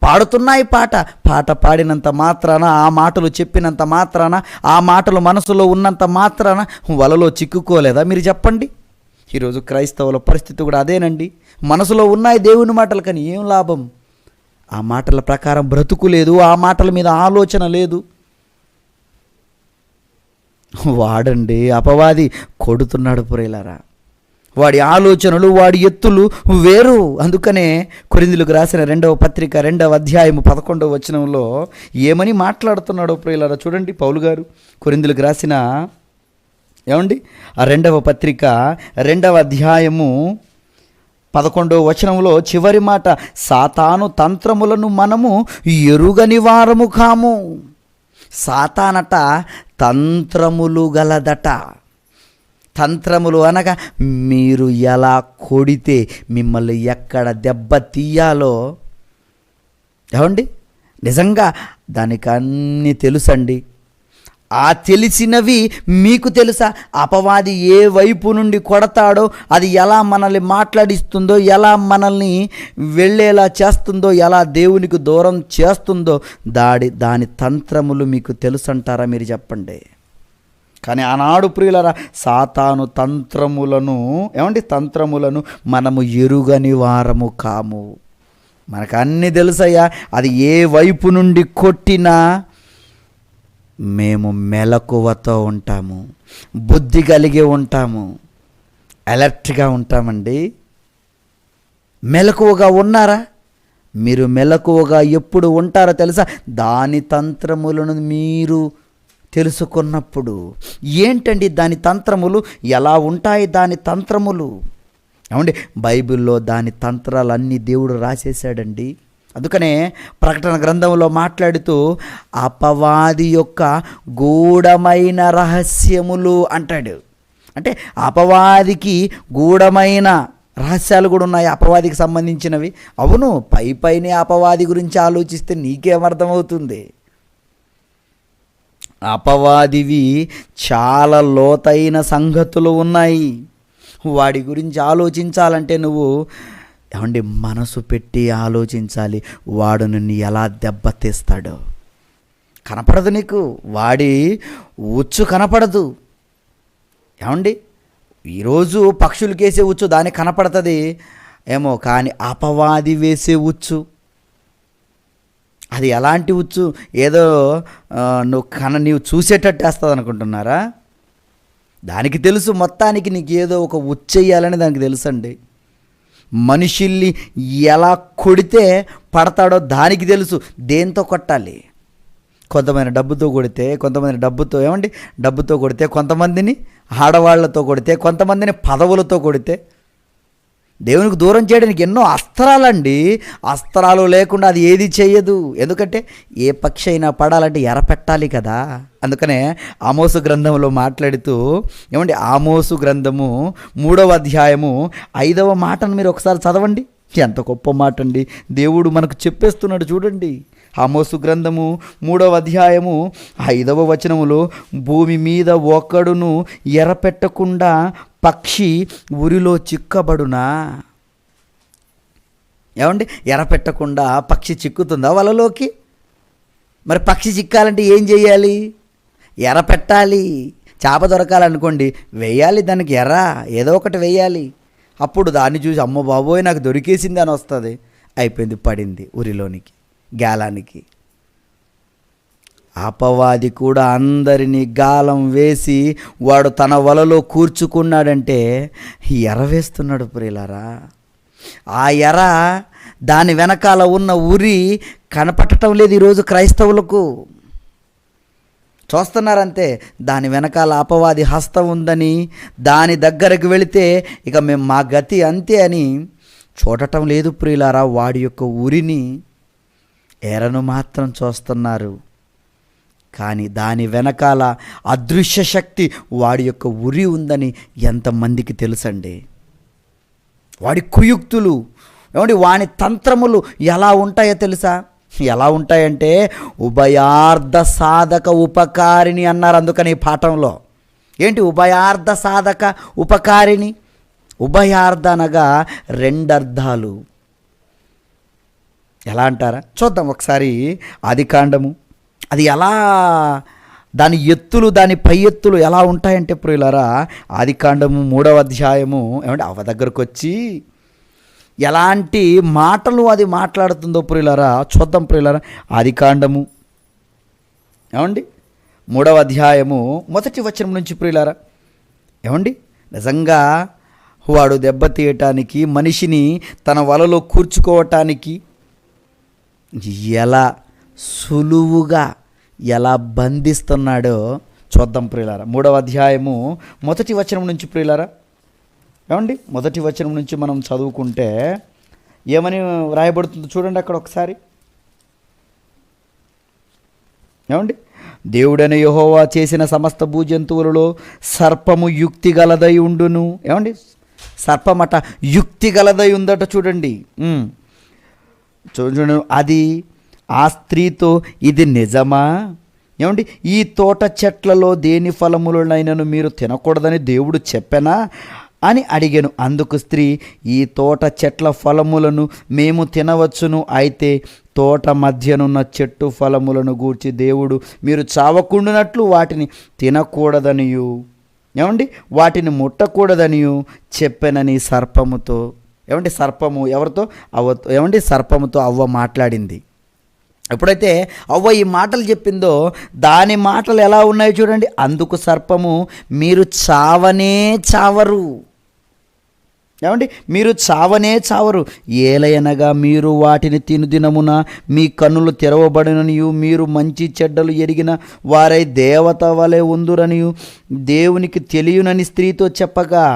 పాడుతున్నాయి పాట, పాట పాడినంత మాత్రాన, ఆ మాటలు చెప్పినంత మాత్రాన, ఆ మాటలు మనసులో ఉన్నంత మాత్రాన వలలో చిక్కుకోలేదా? మీరు చెప్పండి. ఈరోజు క్రైస్తవుల పరిస్థితి కూడా అదేనండి. మనసులో ఉన్నాయి దేవుని మాటలు, కానీ ఏం లాభం? ఆ మాటల ప్రకారం బ్రతుకు లేదు, ఆ మాటల మీద ఆలోచన లేదు. వాడండి అపవాది కొడుతున్నాడు ప్రియులారా. వాడి ఆలోచనలు, వాడి ఎత్తులు వేరు. అందుకనే కొరింథీయులకు రాసిన 2వ పత్రిక 2వ అధ్యాయము 11వ వచనంలో ఏమని మాట్లాడుతున్నాడో ప్రియులారా చూడండి. పౌలు గారు కొరింథీయులకు రాసిన ఆ 2వ పత్రిక 2వ అధ్యాయము 11వ వచనంలో చివరి మాట, సాతాను తంత్రములను మనము ఎరుగని వారము కాము. సాతానట తంత్రములు గలదట. తంత్రములు అనగా మీరు ఎలా కొడితే, మిమ్మల్ని ఎక్కడ దెబ్బ తీయాలో నిజంగా దానికి అన్నీ తెలుసండి. ఆ తెలిసినవి మీకు తెలుసా? అపవాది ఏ వైపు నుండి కొడతాడో, అది ఎలా మనల్ని మాట్లాడిస్తుందో, ఎలా మనల్ని వెళ్ళేలా చేస్తుందో, ఎలా దేవునికి దూరం చేస్తుందో, దాని తంత్రములు మీకు తెలుసు అంటారా? మీరు చెప్పండి. కానీ ఆనాడు ప్రియులారా, సాతాను తంత్రములను తంత్రములను మనము ఎరుగని వారము కాము. మనకు అన్నీ తెలుసయ్యా. అది ఏ వైపు నుండి కొట్టినా మేము మెలకువతో ఉంటాము, బుద్ధి కలిగి ఉంటాము, అలర్ట్గా ఉంటామండి. మెలకువగా ఉన్నారా? మీరు మెలకువగా ఎప్పుడు ఉంటారో తెలుసా? దాని తంత్రములను మీరు తెలుసుకున్నప్పుడు. ఏంటండి దాని తంత్రములు? ఎలా ఉంటాయి దాని తంత్రములు? బైబిల్లో దాని తంత్రాలన్నీ దేవుడు రాసేసాడండి. అందుకనే ప్రకటన గ్రంథంలో మాట్లాడుతూ అపవాది యొక్క గూఢమైన రహస్యములు అంటాడు. అంటే అపవాదికి గూఢమైన రహస్యాలు కూడా ఉన్నాయి, అపవాదికి సంబంధించినవి. అవును, పైనే అపవాది గురించి ఆలోచిస్తే నీకేమర్థమవుతుంది? అపవాదివి చాలా లోతైన సంగతులు ఉన్నాయి. వాడి గురించి ఆలోచించాలంటే నువ్వు మనసు పెట్టి ఆలోచించాలి. వాడు నిన్ను ఎలా దెబ్బతీస్తాడో కనపడదు నీకు. వాడి ఉచ్చు కనపడదు. ఈరోజు పక్షులకి వేసే ఉచ్చు దానికి కనపడుతుంది ఏమో, కానీ అపవాది వేసే ఉచ్చు అది ఎలాంటి ఉచ్చు? ఏదో నీవు చూసేటట్టు వేస్తుంది అనుకుంటున్నారా? దానికి తెలుసు, మొత్తానికి నీకు ఏదో ఒక ఉచ్చెయ్యాలని దానికి తెలుసండి. మనుషుల్ని ఎలా కొడితే పడతాడో దానికి తెలుసు, దేంతో కొట్టాలి. కొంతమంది డబ్బుతో కొడితే, కొంతమంది డబ్బుతో కొడితే, కొంతమందిని ఆడవాళ్లతో కొడితే, కొంతమందిని పదవులతో కొడితే. దేవునికి దూరం చేయడానికి ఎన్నో అస్త్రాలండి. అస్త్రాలు లేకుండా అది ఏది చేయదు. ఎందుకంటే ఏ పక్షి అయినా పడాలంటే ఎర పెట్టాలి కదా. అందుకనే ఆమోసు గ్రంథంలో మాట్లాడుతూ ఆమోసు గ్రంథము 3వ అధ్యాయము 5వ మాటను మీరు ఒకసారి చదవండి. ఎంత గొప్ప మాట అండి. దేవుడు మనకు చెప్పేస్తున్నాడు చూడండి. ఆమోసు గ్రంథము 3వ అధ్యాయము 5వ వచనములో, భూమి మీద ఒకడును ఎరపెట్టకుండా పక్షి ఉరిలో చిక్కబడునా? ఎరపెట్టకుండా పక్షి చిక్కుతుందా వలలోకి? మరి పక్షి చిక్కాలంటే ఏం చేయాలి? ఎర పెట్టాలి. చేప దొరకాలనుకోండి, వేయాలి దానికి ఎర్ర, ఏదో ఒకటి వేయాలి. అప్పుడు దాన్ని చూసి అమ్మ బాబోయ్ నాకు దొరికేసింది అని వస్తుంది. అయిపోయింది, పడింది ఉరిలోనికి, గాలానికి. అపవాది కూడా అందరినీ గాలం వేసి వాడు తన వలలో కూర్చుకున్నాడంటే ఎర వేస్తున్నాడు ప్రియులారా. ఆ ఎర, దాని వెనకాల ఉన్న ఉరి కనపడటం లేదు ఈరోజు క్రైస్తవులకు. చూస్తున్నారంతే. దాని వెనకాల అపవాది హస్తం ఉందని, దాని దగ్గరకు వెళితే ఇక మేము మా గతి అంతే అని చూడటం లేదు ప్రియులారా. వాడి యొక్క ఉరిని, ఎరను మాత్రం చూస్తున్నారు. కానీ దాని వెనకాల అదృశ్య శక్తి, వాడి యొక్క ఉరి ఉందని ఎంతమందికి తెలుసండి. వాడి కుయుక్తులు, ఏమండి, వాని తంత్రములు ఎలా ఉంటాయో తెలుసా? ఎలా ఉంటాయంటే ఉభయార్థ సాధక ఉపకారిణి అన్నారు. అందుకని ఈ పాఠంలో ఏంటి ఉభయార్థ సాధక ఉపకారిణి? ఉభయార్థ అనగా రెండర్థాలు. ఎలా అంటారా? చూద్దాం ఒకసారి. ఆదికాండము, అది ఎలా, దాని ఎత్తులు, దాని పై ఎత్తులు ఎలా ఉంటాయంటే ప్రియులారా, ఆదికాండము 3వ అధ్యాయము, ఏమంటే అవ దగ్గరకు వచ్చి ఎలాంటి మాటలు అది మాట్లాడుతుందో ప్రియులారా చూద్దాం ప్రియులారా. ఆదికాండము, ఏమండి 3వ అధ్యాయము 1వ వచనం నుంచి ప్రియులారా, ఏమండి నిజంగా వాడు దెబ్బతీయటానికి, మనిషిని తన వలలో కూర్చుకోవటానికి ఎలా సులువుగా ఎలా బంధిస్తున్నాడో చూద్దాం ప్రియులారా. 3వ అధ్యాయము 1వ వచనం నుంచి ప్రియులారా, ఏమండి 1వ వచనం నుంచి మనం చదువుకుంటే ఏమని వ్రాయబడుతుందో చూడండి అక్కడ ఒకసారి. ఏమండి, దేవుడైన యెహోవా చేసిన సమస్త భూజంతువులలో సర్పము యుక్తి గలదై ఉండును. ఏమండి, సర్పమట యుక్తి గలదై ఉందట. చూడండి చూడండి, అది ఆ స్త్రీతో ఇది నిజమా? ఏమండి, ఈ తోట చెట్లలో దేని ఫలములనైనను మీరు తినకూడదని దేవుడు చెప్పెనా అని అడిగాను. అందుకు స్త్రీ, ఈ తోట చెట్ల ఫలములను మేము తినవచ్చును, అయితే తోట మధ్యనున్న చెట్టు ఫలములను గూర్చి దేవుడు మీరు చావకుండునట్లు వాటిని తినకూడదనియు, ఏమండి వాటిని ముట్టకూడదనియు చెప్పెనని సర్పముతో. ఏమండి, సర్పము ఎవరితో? అవ్వతో. ఏమండి, సర్పముతో అవ్వ మాట్లాడింది. ఎప్పుడైతే అవ్వ ఈ మాటలు చెప్పిందో దాని మాటలు ఎలా ఉన్నాయో చూడండి. అందుకు సర్పము, మీరు చావనే చావరు. ఏమండి, మీరు చావనే చావరు. ఏలయనగా మీరు వాటిని తినుదినమున మీ కన్నులు తెరవబడిననియు, మీరు మంచి చెడ్డలు ఎరిగిన వారై దేవత వలె ఉందురనియు దేవునికి తెలియనని స్త్రీతో చెప్పగా,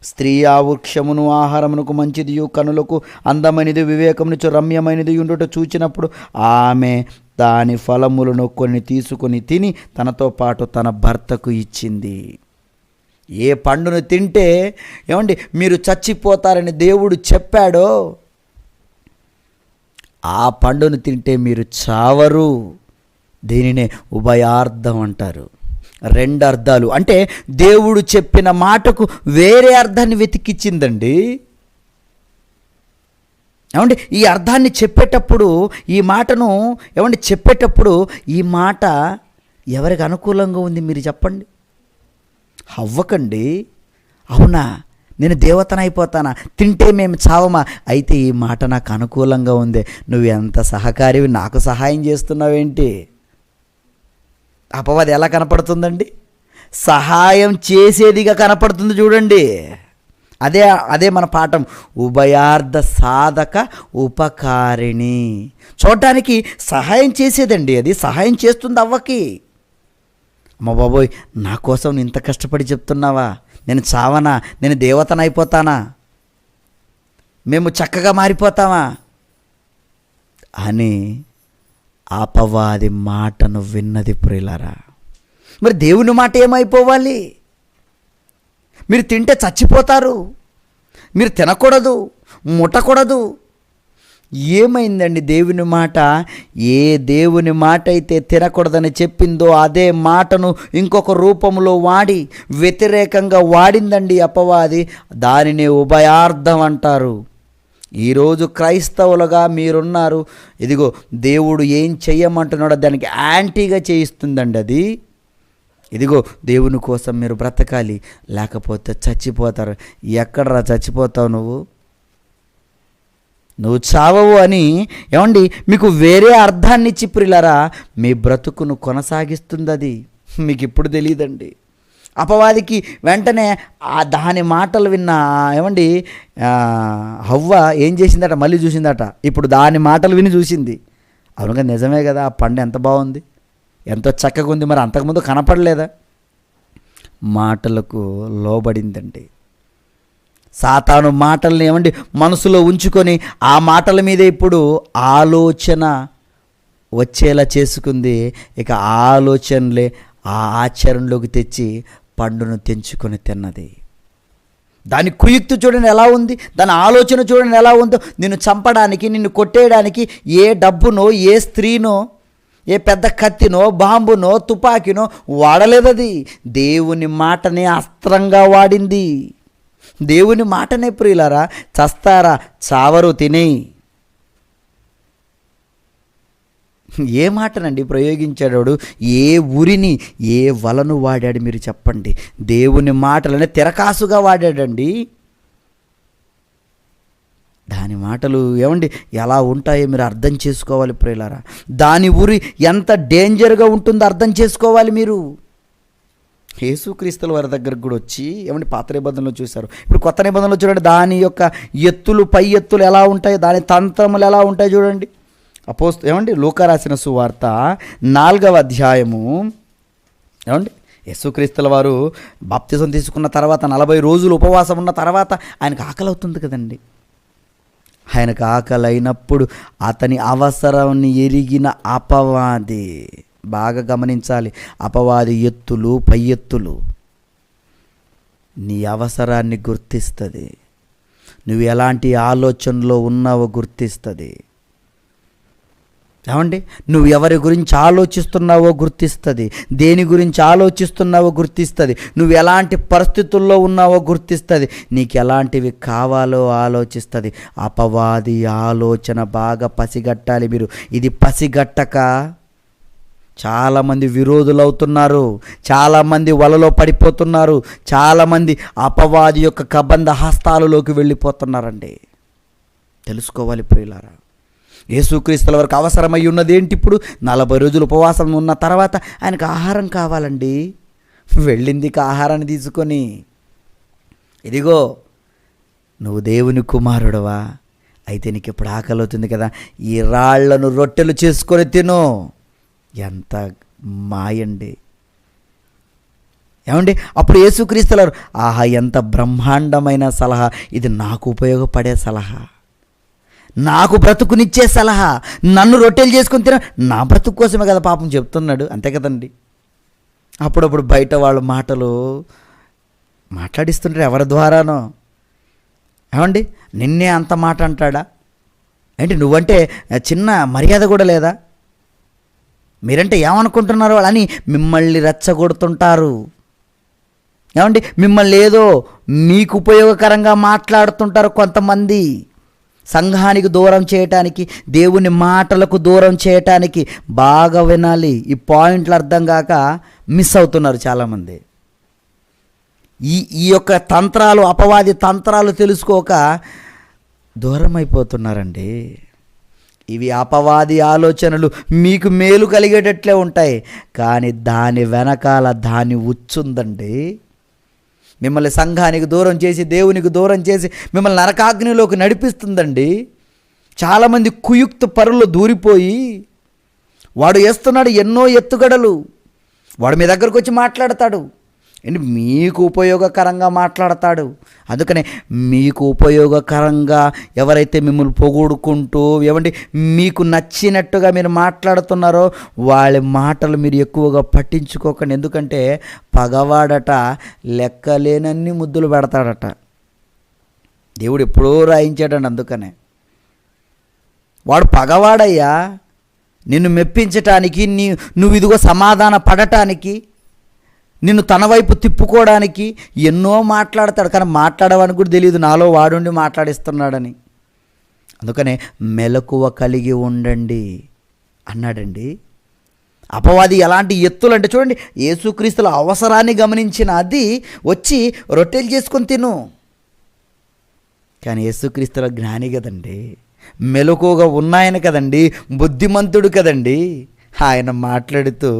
స్త్రీ ఆ వృక్షమును ఆహారమునకు మంచిదియు కనులకు అందమైనది వివేకమునిచ్చు రమ్యమైనది ఉండుట చూచినప్పుడు ఆమె దాని ఫలములను కొన్ని తీసుకుని తిని తనతో పాటు తన భర్తకు ఇచ్చింది. ఏ పండును తింటే ఏమండి మీరు చచ్చిపోతారని దేవుడు చెప్పాడో ఆ పండును తింటే మీరు చావరు. దీనినే ఉభయార్థం అంటారు. రెండు అర్థాలు అంటే దేవుడు చెప్పిన మాటకు వేరే అర్థాన్ని వెతికిచ్చిందండి. ఏమండి, ఈ అర్థాన్ని చెప్పేటప్పుడు, ఈ మాటను ఏమండి చెప్పేటప్పుడు ఈ మాట ఎవరికి అనుకూలంగా ఉంది మీరు చెప్పండి? హవ్వకండి. అవునా, నేను దేవతనైపోతానా, తింటే మేము చావమా, అయితే ఈ మాట నాకు అనుకూలంగా ఉంది, నువ్వు ఎంత సహకారివి, నాకు సహాయం చేస్తున్నావేంటి? అపవాది ఎలా కనపడుతుందండి? సహాయం చేసేదిగా కనపడుతుంది. చూడండి, అదే మన పాఠం, ఉభయార్థ సాధక ఉపకారిణి. చూడటానికి సహాయం చేసేదండి, అది సహాయం చేస్తుంది అవ్వకి. అమ్మ బాబోయ్, నా కోసం ఇంత కష్టపడి చెప్తున్నావా, నేను చావనా, నేను దేవతనైపోతానా, మేము చక్కగా మారిపోతామా అని అపవాది మాటను విన్నది ప్రియులారా. మరి దేవుని మాట ఏమైపోవాలి? మీరు తింటే చచ్చిపోతారు, మీరు తినకూడదు, ముట్టకూడదు. ఏమైందండి? దేవుని మాట, ఏ దేవుని మాట అయితే తినకూడదని చెప్పిందో అదే మాటను ఇంకొక రూపంలో వాడి వ్యతిరేకంగా వాడిందండి అపవాది. దానిని ఉభయార్థం అంటారు. ఈరోజు క్రైస్తవులుగా మీరున్నారు, ఇదిగో దేవుడు ఏం చెయ్యమంటున్నాడో దానికి యాంటీగా చేయిస్తుందండి అది. ఇదిగో దేవుని కోసం మీరు బ్రతకాలి, లేకపోతే చచ్చిపోతారు. ఎక్కడరా చచ్చిపోతావు నువ్వు చావవు అని ఏమండి మీకు వేరే అర్థాన్ని ఇచ్చి ప్రియులారా మీ బ్రతుకును కొనసాగిస్తుంది. అది మీకు ఇప్పుడు తెలియదండి. అపవాదికి వెంటనే దాని మాటలు విన్న ఏమండి హవ్వ ఏం చేసిందట, మళ్ళీ చూసిందట. ఇప్పుడు దాని మాటలు విని చూసింది, అవునుగా నిజమే కదా, ఆ పండు ఎంత బాగుంది, ఎంతో చక్కగా ఉంది. మరి అంతకుముందు కనపడలేదా? మాటలకు లోబడిందండి. సాతాను మాటల్ని ఏమండి మనసులో ఉంచుకొని ఆ మాటల మీద ఇప్పుడు ఆలోచన వచ్చేలా చేసుకుంది. ఇక ఆలోచనలే ఆ ఆచరణలోకి తెచ్చి పండును తెంచుకొని తిన్నది. దాని కుయుక్తి చూడండి ఎలా ఉంది, దాని ఆలోచన చూడండి ఎలా ఉందో. నిన్ను చంపడానికి, నిన్ను కొట్టేయడానికి ఏ డబ్బునో, ఏ స్త్రీనో, ఏ పెద్ద కత్తినో, బాంబునో, తుపాకీనో వాడలేదది. దేవుని మాటనే అస్త్రంగా వాడింది. దేవుని మాటనే ప్రియులారా. చస్తారా? చావరు, తినేయి. ఏ మాటనండి ప్రయోగించాడు? ఏ ఉరిని, ఏ వలను వాడాడు మీరు చెప్పండి? దేవుని మాటలనే తెరకాసుగా వాడాడండి. దాని మాటలు ఏమండి ఎలా ఉంటాయో మీరు అర్థం చేసుకోవాలి ప్రియులారా. దాని ఉరి ఎంత డేంజర్గా ఉంటుందో అర్థం చేసుకోవాలి మీరు. యేసుక్రీస్తుల వారి దగ్గరకు కూడా వచ్చి ఏమండి పాత నిబంధనలో చూశారు, ఇప్పుడు కొత్త నిబంధనలో చూడండి. దాని యొక్క ఎత్తులు, పై ఎత్తులు ఎలా ఉంటాయి, దాని తంత్రములు ఎలా ఉంటాయి చూడండి. ఏమండి లూకా రాసిన సువార్త 4వ అధ్యాయము. ఏమండి యేసుక్రీస్తుల వారు బాప్తిజం తీసుకున్న తర్వాత 40 రోజులు ఉపవాసం ఉన్న తర్వాత ఆయనకు ఆకలి అవుతుంది కదండి. ఆయనకు ఆకలి అయినప్పుడు అతని అవసరాన్ని ఎరిగిన అపవాది, బాగా గమనించాలి, అపవాది ఎత్తులు, పై ఎత్తులు నీ అవసరాన్ని గుర్తిస్తుంది. నువ్వు ఎలాంటి ఆలోచనలో ఉన్నావో గుర్తిస్తుంది. ఏమండి నువ్వు ఎవరి గురించి ఆలోచిస్తున్నావో గుర్తిస్తుంది. దేని గురించి ఆలోచిస్తున్నావో గుర్తిస్తుంది. నువ్వు ఎలాంటి పరిస్థితుల్లో ఉన్నావో గుర్తిస్తుంది. నీకు ఎలాంటివి కావాలో ఆలోచిస్తుంది. అపవాది ఆలోచన బాగా పసిగట్టాలి మీరు. ఇది పసిగట్టక చాలామంది విరోధులు అవుతున్నారు, చాలామంది వలలో పడిపోతున్నారు, చాలామంది అపవాది యొక్క కబంధ హస్తాలలోకి వెళ్ళిపోతున్నారండి. తెలుసుకోవాలి ప్రియులారా. యేసుక్రీస్తుల వరకు అవసరమై ఉన్నది ఏంటి? ఇప్పుడు 40 రోజులు ఉపవాసం ఉన్న తర్వాత ఆయనకు ఆహారం కావాలండి. వెళ్ళింది ఆహారాన్ని తీసుకొని, ఇదిగో నువ్వు దేవుని కుమారుడవా, అయితే నీకు ఇప్పుడు ఆకలి అవుతుంది కదా, ఈ రాళ్లను రొట్టెలు చేసుకొని తిను. ఎంత మాయండి. ఏమండి అప్పుడు యేసుక్రీస్తుల వారు, ఆహా ఎంత బ్రహ్మాండమైన సలహా ఇది, నాకు ఉపయోగపడే సలహా, నాకు బ్రతుకునిచ్చే సలహా. నన్ను రొట్టెలు చేసుకొని తిన, నా బ్రతుకు కోసమే కదా పాపం చెప్తున్నాడు, అంతే కదండి. అప్పుడప్పుడు బయట వాళ్ళ మాటలు మాట్లాడిస్తుంటారు ఎవరి ద్వారానో. ఏమండి నిన్నే అంత మాట అంటాడా ఏంటి? నువ్వంటే చిన్న మర్యాద కూడా లేదా? మీరంటే ఏమనుకుంటున్నారు అని మిమ్మల్ని రెచ్చగొడుతుంటారు. ఏమండి మిమ్మల్ని ఏదో మీకు ఉపయోగకరంగా మాట్లాడుతుంటారు కొంతమంది. సంఘానికి దూరం చేయటానికి, దేవుని మాటలకు దూరం చేయటానికి. బాగా వినాలి, ఈ పాయింట్లు అర్థం కాక మిస్ అవుతున్నారు చాలామంది. ఈ యొక్క తంత్రాలు, అపవాది తంత్రాలు తెలుసుకోక దూరం అయిపోతున్నారండి. ఇవి అపవాది ఆలోచనలు, మీకు మేలు కలిగేటట్లే ఉంటాయి, కానీ దాని వెనకాల దాని ఉచ్చుందండి. మిమ్మల్ని సంఘానికి దూరం చేసి, దేవునికి దూరం చేసి మిమ్మల్ని నరకాగ్నిలోకి నడిపిస్తుందండి. చాలామంది కుయుక్త పరులు దూరిపోయి, వాడు వేస్తున్నాడు ఎన్నో ఎత్తుగడలు, వాడు మీ దగ్గరకు వచ్చి మాట్లాడతాడు, ఏంటి మీకు ఉపయోగకరంగా మాట్లాడతాడు. అందుకనే మీకు ఉపయోగకరంగా ఎవరైతే మిమ్మల్ని పొగుడుకుంటూ ఏమండి మీకు నచ్చినట్టుగా మీరు మాట్లాడుతున్నారో వాళ్ళ మాటలు మీరు ఎక్కువగా పట్టించుకోకండి. ఎందుకంటే పగవాడట లెక్కలేనన్ని ముద్దులు పెడతాడట. దేవుడు ఎప్పుడో రాయించాడండి. అందుకనే వాడు పగవాడయ్యా, నిన్ను మెప్పించటానికి, నువ్వు ఇదిగో సమాధాన పడటానికి, నిన్ను తన వైపు తిప్పుకోవడానికి ఎన్నో మాట్లాడతాడు. కానీ మాట్లాడవని కూడా తెలియదు, నాలో వాడుండి మాట్లాడిస్తున్నాడని. అందుకనే మెలకువ కలిగి ఉండండి అన్నాడండి. అపవాది ఎలాంటి ఎత్తులు అంటే చూడండి, యేసుక్రీస్తుల అవసరాన్ని గమనించిన అది వచ్చి రొట్టెలు చేసుకొని తిను. కానీ యేసుక్రీస్తుల జ్ఞాని కదండి, మెలకువగా ఉన్నాయన కదండి, బుద్ధిమంతుడు కదండి. ఆయన మాట్లాడుతూ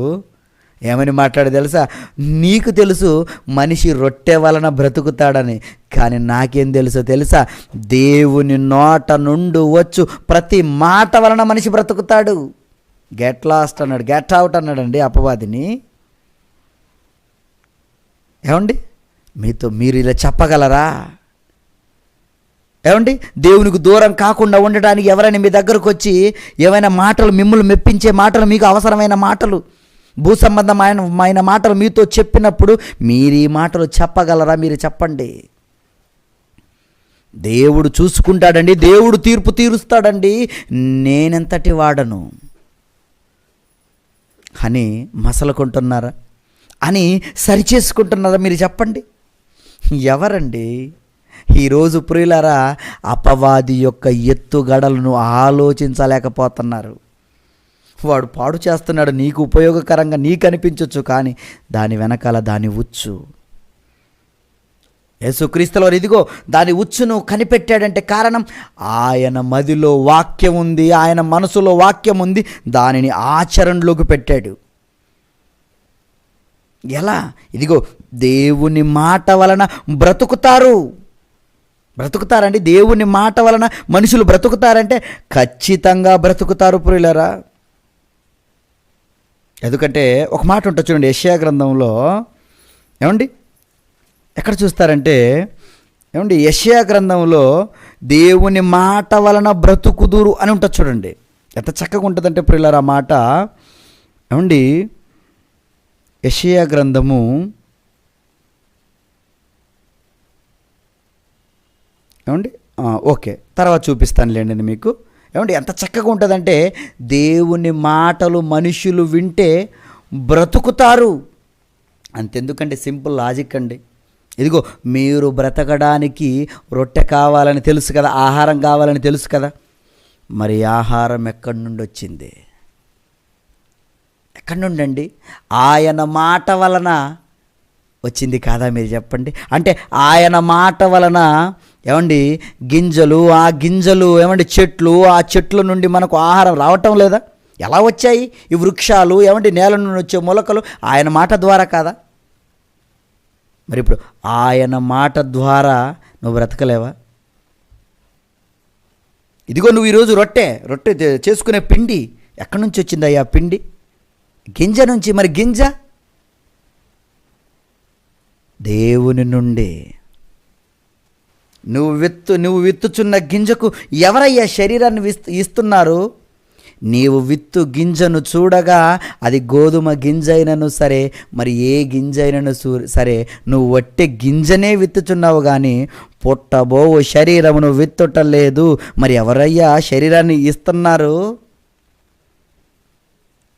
ఏమని మాట్లాడి తెలుసా? నీకు తెలుసు మనిషి రొట్టె వలన బ్రతుకుతాడని, కానీ నాకేం తెలుసో తెలుసా? దేవుని నోట నుండి వచ్చు ప్రతి మాట వలన మనిషి బ్రతుకుతాడు. గెట్ లాస్ట్ అన్నాడు, గెట్ అవుట్ అన్నాడండి అపవాదిని. ఏమండి, మీరు ఇలా చెప్పగలరా? ఏమండి, దేవునికి దూరం కాకుండా ఉండడానికి ఎవరైనా మీ దగ్గరకు వచ్చి ఏమైనా మాటలు, మిమ్మల్ని మెప్పించే మాటలు, మీకు అవసరమైన మాటలు, భూ సంబంధమైన మాటలు మీతో చెప్పినప్పుడు మీరు ఈ మాటలు చెప్పగలరా? మీరు చెప్పండి. దేవుడు చూసుకుంటాడండి, దేవుడు తీర్పు తీరుస్తాడండి, నేనెంతటి వాడను అని మసలుకుంటున్నారా? అని సరిచేసుకుంటున్నారా? మీరు చెప్పండి. ఎవరండి ఈరోజు ప్రియులారా అపవాది యొక్క ఎత్తుగడలను ఆలోచించలేకపోతున్నారు? వాడు పాడు చేస్తున్నాడు, నీకు ఉపయోగకరంగా నీకు అనిపించవచ్చు, కానీ దాని వెనకాల దాని ఉచ్చు. యేసుక్రీస్తులో ఇదిగో దాని ఉచ్చును కనిపెట్టాడంటే కారణం ఆయన మదిలో వాక్యం ఉంది, ఆయన మనసులో వాక్యం ఉంది, దానిని ఆచరణలోకి పెట్టాడు. ఎలా? ఇదిగో దేవుని మాట వలన బ్రతుకుతారండి. దేవుని మాట వలన మనుషులు బ్రతుకుతారంటే ఖచ్చితంగా బ్రతుకుతారు ప్రియులారా. ఎందుకంటే ఒక మాట ఉంటుంది చూడండి, యెషయా గ్రంథంలో. ఏమండి, ఎక్కడ చూస్తారంటే ఏమండి, యెషయా గ్రంథంలో దేవుని మాట వలన బ్రతుకుదురు అని ఉంటుంది చూడండి. ఎంత చక్కగా ఉంటుందంటే ప్రియులారా ఆ మాట. ఏమండి, యెషయా గ్రంథము ఏమండి, ఓకే తర్వాత చూపిస్తానులేండి నేను మీకు. ఏమండి, ఎంత చక్కగా ఉంటుందంటే దేవుని మాటలు మనుషులు వింటే బ్రతుకుతారు. అంతెందుకంటే సింపుల్ లాజిక్ అండి. ఇదిగో మీరు బ్రతకడానికి రొట్టె కావాలని తెలుసు కదా, ఆహారం కావాలని తెలుసు కదా, మరి ఆహారం ఎక్కడి నుండి వచ్చింది? ఎక్కడి నుండి అండి? ఆయన మాట వలన వచ్చింది కాదా? మీరు చెప్పండి. అంటే ఆయన మాట వలన ఏమండి గింజలు, ఆ గింజలు ఏమండి చెట్లు, ఆ చెట్ల నుండి మనకు ఆహారం రావటం లేదా? ఎలా వచ్చాయి ఈ వృక్షాలు? ఏమండి నేల నుండి వచ్చే మొలకలు ఆయన మాట ద్వారా కాదా? మరి ఇప్పుడు ఆయన మాట ద్వారా నువ్వు బ్రతకలేవా? ఇదిగో నువ్వు ఈరోజు రొట్టె చేసుకునే పిండి ఎక్కడి నుంచి వచ్చిందయ్యా? పిండి గింజ నుంచి. మరి గింజ దేవుని నుండి. నువ్వు విత్తుచున్న గింజకు ఎవరయ్యా శరీరాన్ని ఇస్తున్నారు? నీవు విత్తు గింజను చూడగా అది గోధుమ గింజ అయినను సరే, మరి ఏ గింజ అయినను సరే, నువ్వు వట్టే గింజనే విత్తుచున్నావు కానీ పుట్టబోవు శరీరమును విత్తుటలేదు. మరి ఎవరయ్యా శరీరాన్ని ఇస్తున్నారు?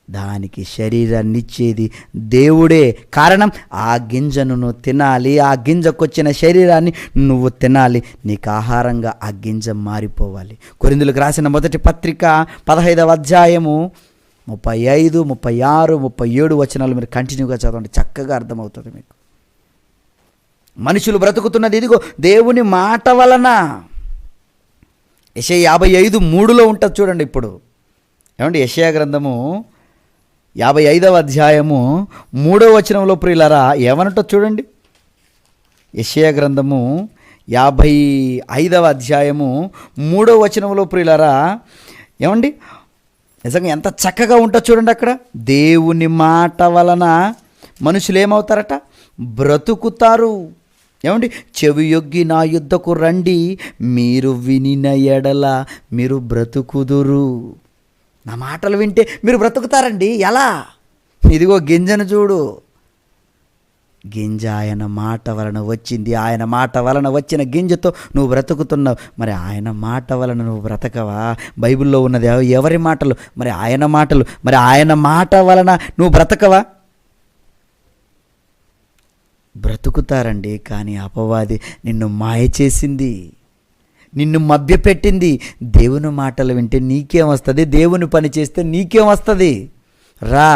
దానికి శరీరాన్ని ఇచ్చేది దేవుడే. కారణం ఆ గింజను నువ్వు తినాలి, ఆ గింజకొచ్చిన శరీరాన్ని నువ్వు తినాలి, నీకు ఆహారంగా ఆ గింజ మారిపోవాలి. కొరింథీయులకు రాసిన మొదటి పత్రిక 15వ అధ్యాయము 35, 36, 37 వచనాలు మీరు కంటిన్యూగా చదవండి, చక్కగా అర్థమవుతుంది మీకు. మనుషులు బ్రతుకుతున్నది ఇదిగో దేవుని మాట వలన. యెషయా 55:3 ఉంటుంది చూడండి. ఇప్పుడు ఏమండి, యెషయా గ్రంథము 55వ అధ్యాయము 3వ వచనంలో ప్రియులారా ఏమనంటో చూడండి. యెషయా గ్రంథము 55వ అధ్యాయము 3వ వచనంలో ప్రియులారా ఏమండి, నిజంగా ఎంత చక్కగా ఉంటుందో చూడండి. అక్కడ దేవుని మాట వలన మనుషులు ఏమవుతారట? బ్రతుకుతారు. ఏమండి, చెవియొగ్గి నా యుద్ధకు రండి, మీరు వినిన ఎడల మీరు బ్రతుకుదురు. నా మాటలు వింటే మీరు బ్రతుకుతారండి. ఎలా? ఇదిగో గింజను చూడు, గింజ ఆయన మాట వలన వచ్చింది, ఆయన మాట వలన వచ్చిన గింజతో నువ్వు బ్రతుకుతున్నావు. మరి ఆయన మాట వలన నువ్వు బ్రతకవా? బైబిల్లో ఉన్నది ఎవరి మాటలు? మరి ఆయన మాటలు. మరి ఆయన మాట వలన నువ్వు బ్రతకవా? బ్రతుకుతారండి. కానీ అపవాది నిన్ను మాయ చేసింది, నిన్ను మభ్యపెట్టింది. దేవుని మాటలు వింటే నీకేం వస్తుంది? దేవుని పని చేస్తే నీకేం వస్తుంది? రా,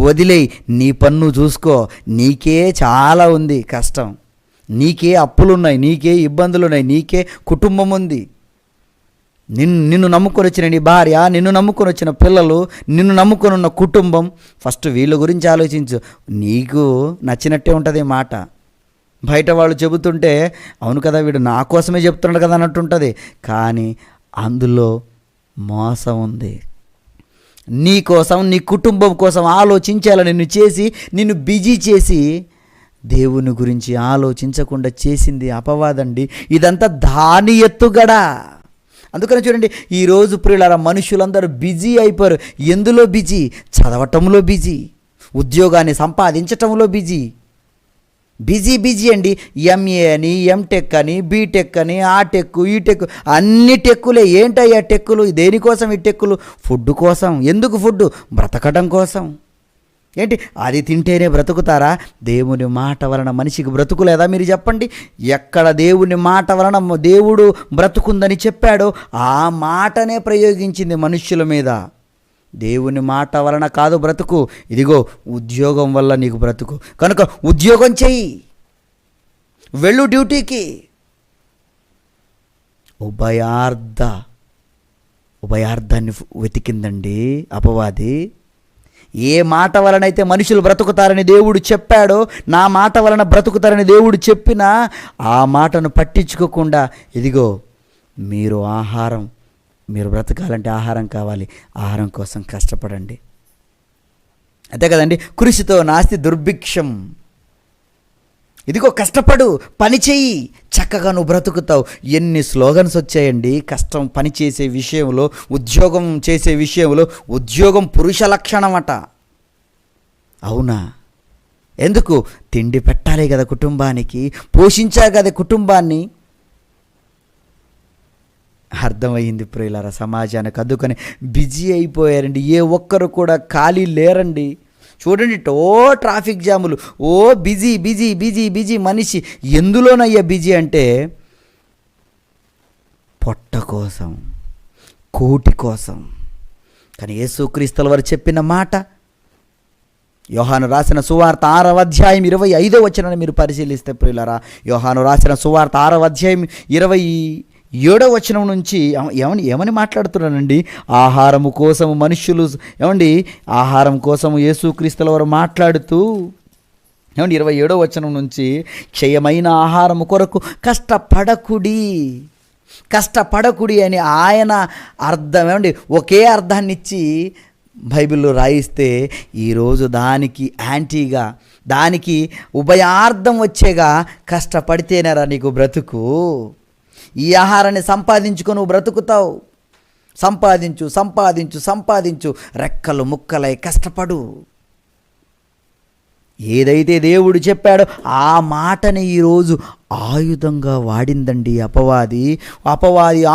వదిలేయి, నీ పన్ను చూసుకో. నీకే చాలా ఉంది కష్టం, నీకే అప్పులున్నాయి, నీకే ఇబ్బందులున్నాయి, నీకే కుటుంబం ఉంది. నిన్ను నమ్ముకొని వచ్చిన నీ భార్య, నిన్ను నమ్ముకొని వచ్చిన పిల్లలు, నిన్ను నమ్ముకొని ఉన్న కుటుంబం. ఫస్ట్ వీళ్ళ గురించి ఆలోచించు. నీకు నచ్చినట్టే ఉంటుంది మాట. బయట వాళ్ళు చెబుతుంటే అవును కదా, వీడు నా కోసమే చెప్తున్నాడు కదా అన్నట్టు ఉంటుంది. కానీ అందులో మోసం ఉంది. నీ కోసం, నీ కుటుంబం కోసం ఆలోచించాలని నిన్ను బిజీ చేసి దేవుని గురించి ఆలోచించకుండా చేసింది అపవాదండి. ఇదంతా దాని ఎత్తుగడ. అందుకని చూడండి, ఈరోజు ప్రియులారా మనుషులందరూ బిజీ అయిపోయారు. ఎందులో బిజీ? చదవటంలో బిజీ, ఉద్యోగాన్ని సంపాదించటంలో బిజీ అండి. ఎంఏ అని, ఎంటెక్ అని, బీటెక్ అని, ఆ టెక్, ఈ టెక్, అన్ని టెక్కులే. ఏంటయ్యా టెక్కులు? దేనికోసం ఈ టెక్కులు? ఫుడ్ కోసం. ఎందుకు ఫుడ్? బ్రతకడం కోసం. ఏంటి అది తింటేనే బ్రతుకుతారా? దేవుని మాట వలన మనిషికి బ్రతుకులేదా? మీరు చెప్పండి. ఎక్కడ దేవుని మాట వలన దేవుడు బ్రతుకుందని చెప్పాడో ఆ మాటనే ప్రయోగించింది మనుష్యుల మీద. దేవుని మాట వలన కాదు బ్రతుకు, ఇదిగో ఉద్యోగం వల్ల నీకు బ్రతుకు. కనుక ఉద్యోగం చెయ్యి, వెళ్ళు డ్యూటీకి. ఉభయార్థాన్ని వెతికిందండి అపవాది. ఏ మాట వలనైతే మనుషులు బ్రతుకుతారని దేవుడు చెప్పాడో, నా మాట వలన బ్రతుకుతారని దేవుడు చెప్పినా ఆ మాటను పట్టించుకోకుండా, ఇదిగో మీరు బ్రతకాలంటే ఆహారం కావాలి, ఆహారం కోసం కష్టపడండి. అంతే కదండి. కృషితో నాస్తి దుర్భిక్షం. ఇదిగో కష్టపడు, పని చెయ్యి, చక్కగా నువ్వు బ్రతుకుతావు. ఎన్ని స్లోగన్స్ వచ్చాయండి కష్టం పని చేసే విషయంలో, ఉద్యోగం చేసే విషయంలో. ఉద్యోగం పురుష లక్షణం అట. అవునా? ఎందుకు? తిండి పెట్టాలి కదా కుటుంబానికి, పోషించాలి కదా కుటుంబాన్ని. అర్థమయ్యింది ప్రియులారా సమాజానికి. అందుకని బిజీ అయిపోయారండి. ఏ ఒక్కరు కూడా ఖాళీ లేరండి. చూడండి, ట్రాఫిక్ జాములు, బిజీ బిజీ బిజీ బిజీ. మనిషి ఎందులోనయ్యా బిజీ అంటే పొట్ట కోసం, కోటి కోసం. కానీ యేసుక్రీస్తుల వారు చెప్పిన మాట, యోహాను రాసిన సువార్త 6వ అధ్యాయం 25వ వచనాన్ని మీరు పరిశీలిస్తే ప్రియులారా, యోహాను రాసిన సువార్త 6వ అధ్యాయం 27వ వచనం నుంచి ఏమని మాట్లాడుతున్నానండి? ఆహారము కోసము మనుష్యులు, ఆహారం కోసము యేసుక్రీస్తుల వారు మాట్లాడుతూ 27వ వచనం నుంచి, క్షయమైన ఆహారము కొరకు కష్టపడకుడి అని ఆయన అర్థం ఒకే అర్థాన్ని ఇచ్చి బైబిల్లో రాయిస్తే, ఈరోజు దానికి యాంటీగా, దానికి ఉభయార్థం వచ్చేగా, కష్టపడితేనేరా నీకు బ్రతుకు. ఈ ఆహారాన్ని సంపాదించుకొని నువ్వు బ్రతుకుతావు. సంపాదించు, రెక్కలు ముక్కలై కష్టపడు. ఏదైతే దేవుడు చెప్పాడో ఆ మాటని ఈరోజు ఆయుధంగా వాడిందండి అపవాది.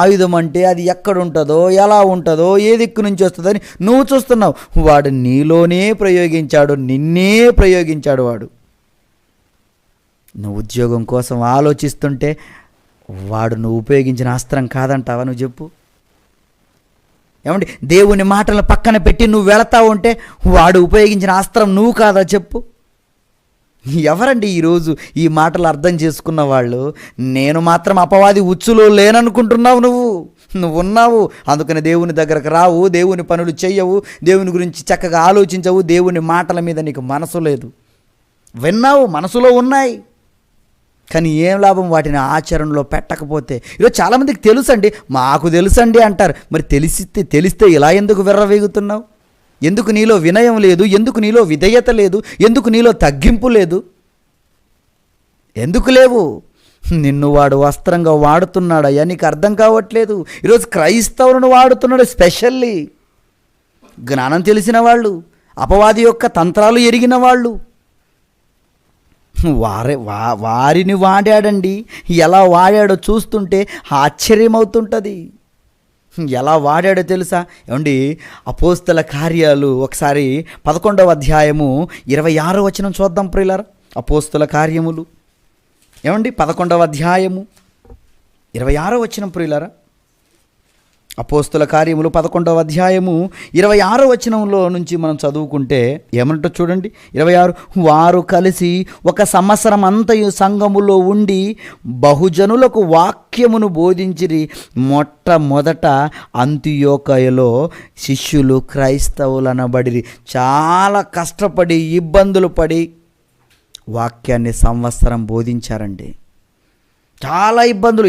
ఆయుధం అంటే అది ఎక్కడుంటుందో, ఎలా ఉంటుందో, ఏ దిక్కు నుంచి వస్తుందని నువ్వు చూస్తున్నావు. వాడు నీలోనే ప్రయోగించాడు, నిన్నే ప్రయోగించాడు వాడు. నువ్వు ఉద్యోగం కోసం ఆలోచిస్తుంటే వాడు నువ్వు ఉపయోగించిన అస్త్రం కాదంటావా? నువ్వు చెప్పు. దేవుని మాటలను పక్కన పెట్టి నువ్వు వెళతా ఉంటే వాడు ఉపయోగించిన అస్త్రం నువ్వు కాదా చెప్పు. ఎవరండి ఈరోజు ఈ మాటలు అర్థం చేసుకున్న వాళ్ళు? నేను మాత్రం అపవాది ఉచ్చులో లేననుకుంటున్నావు. నువ్వు ఉన్నావు. అందుకని దేవుని దగ్గరకు రావు, దేవుని పనులు చెయ్యవు, దేవుని గురించి చక్కగా ఆలోచించవు. దేవుని మాటల మీద నీకు మనసు లేదు. విన్నావు, మనసులో ఉన్నాయి, కానీ ఏం లాభం వాటిని ఆచరణలో పెట్టకపోతే. ఈరోజు చాలామందికి తెలుసండి, మాకు తెలుసండి అంటారు. మరి తెలిస్తే ఇలా ఎందుకు విర్రవేగుతున్నావు? ఎందుకు నీలో వినయం లేదు? ఎందుకు నీలో విధేయత లేదు? ఎందుకు నీలో తగ్గింపు లేదు? ఎందుకు లేవు? నిన్ను వాడు వస్త్రంగా వాడుతున్నాడయ్యా, నీకు అర్థం కావట్లేదు. ఈరోజు క్రైస్తవులను వాడుతున్నాడు. స్పెషల్లీ జ్ఞానం తెలిసిన వాళ్ళు, అపవాది యొక్క తంత్రాలు ఎరిగిన వాళ్ళు వారిని వాడాడండి. ఎలా వాడాడో చూస్తుంటే ఆశ్చర్యమవుతుంటుంది. ఎలా వాడాడో తెలుసా? అపోస్తల కార్యాలు ఒకసారి 11వ అధ్యాయము 26వ వచనం చూద్దాం ప్రియులారా. అపోస్తల కార్యములు 11వ అధ్యాయము 26వ వచనం ప్రియులారా. అపోస్తల కార్యములు 11వ అధ్యాయము 26వ వచనంలో నుంచి మనం చదువుకుంటే ఏమంటో చూడండి. 26, వారు కలిసి 1 సంవత్సరం అంతయు సంఘములో ఉండి బహుజనులకు వాక్యమును బోధించిరి. మొట్టమొదట అంతియోకయలో శిష్యులు క్రైస్తవులనబడిరి. చాలా కష్టపడి, ఇబ్బందులు పడి వాక్యాన్ని సంవత్సరం బోధించారండి. చాలా ఇబ్బందులు.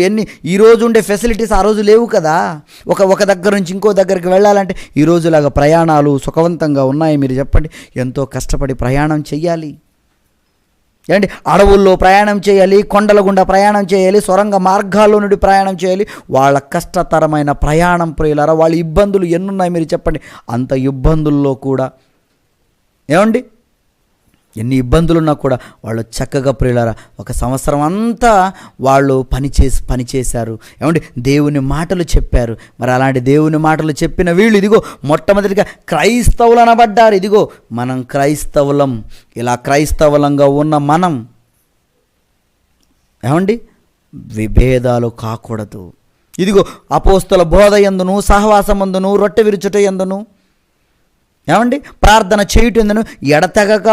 ఈరోజు ఉండే ఫెసిలిటీస్ ఆ రోజు లేవు కదా. ఒక దగ్గర నుంచి ఇంకో దగ్గరికి వెళ్ళాలంటే ఈరోజులాగా ప్రయాణాలు సుఖవంతంగా ఉన్నాయి? మీరు చెప్పండి. ఎంతో కష్టపడి ప్రయాణం చెయ్యాలి. ఏంటి, అడవుల్లో ప్రయాణం చేయాలి, కొండల గుండా ప్రయాణం చేయాలి, సొరంగ మార్గాల్లో నుండి ప్రయాణం చేయాలి. వాళ్ళ కష్టతరమైన ప్రయాణం ప్రియులారా, వాళ్ళ ఇబ్బందులు ఎన్నున్నాయి మీరు చెప్పండి. అంత ఇబ్బందుల్లో కూడా ఏమండి, ఎన్ని ఇబ్బందులున్నా కూడా వాళ్ళు చక్కగా ప్రియులారా ఒక సంవత్సరం అంతా వాళ్ళు పనిచేశారు. ఏమండి, దేవుని మాటలు చెప్పారు. మరి అలాంటి దేవుని మాటలు చెప్పిన వీళ్ళు ఇదిగో మొట్టమొదటిగా క్రైస్తవులు అనబడ్డారు. ఇదిగో మనం క్రైస్తవులం. ఇలా క్రైస్తవులంగా ఉన్న మనం ఏమండి విభేదాలు కాకూడదు. ఇదిగో అపోస్తల బోధ యందును, సహవాసమందును, రొట్టె విరుచుట యందును, ఏమండి ప్రార్థన చేయుటందును ఎడతెగక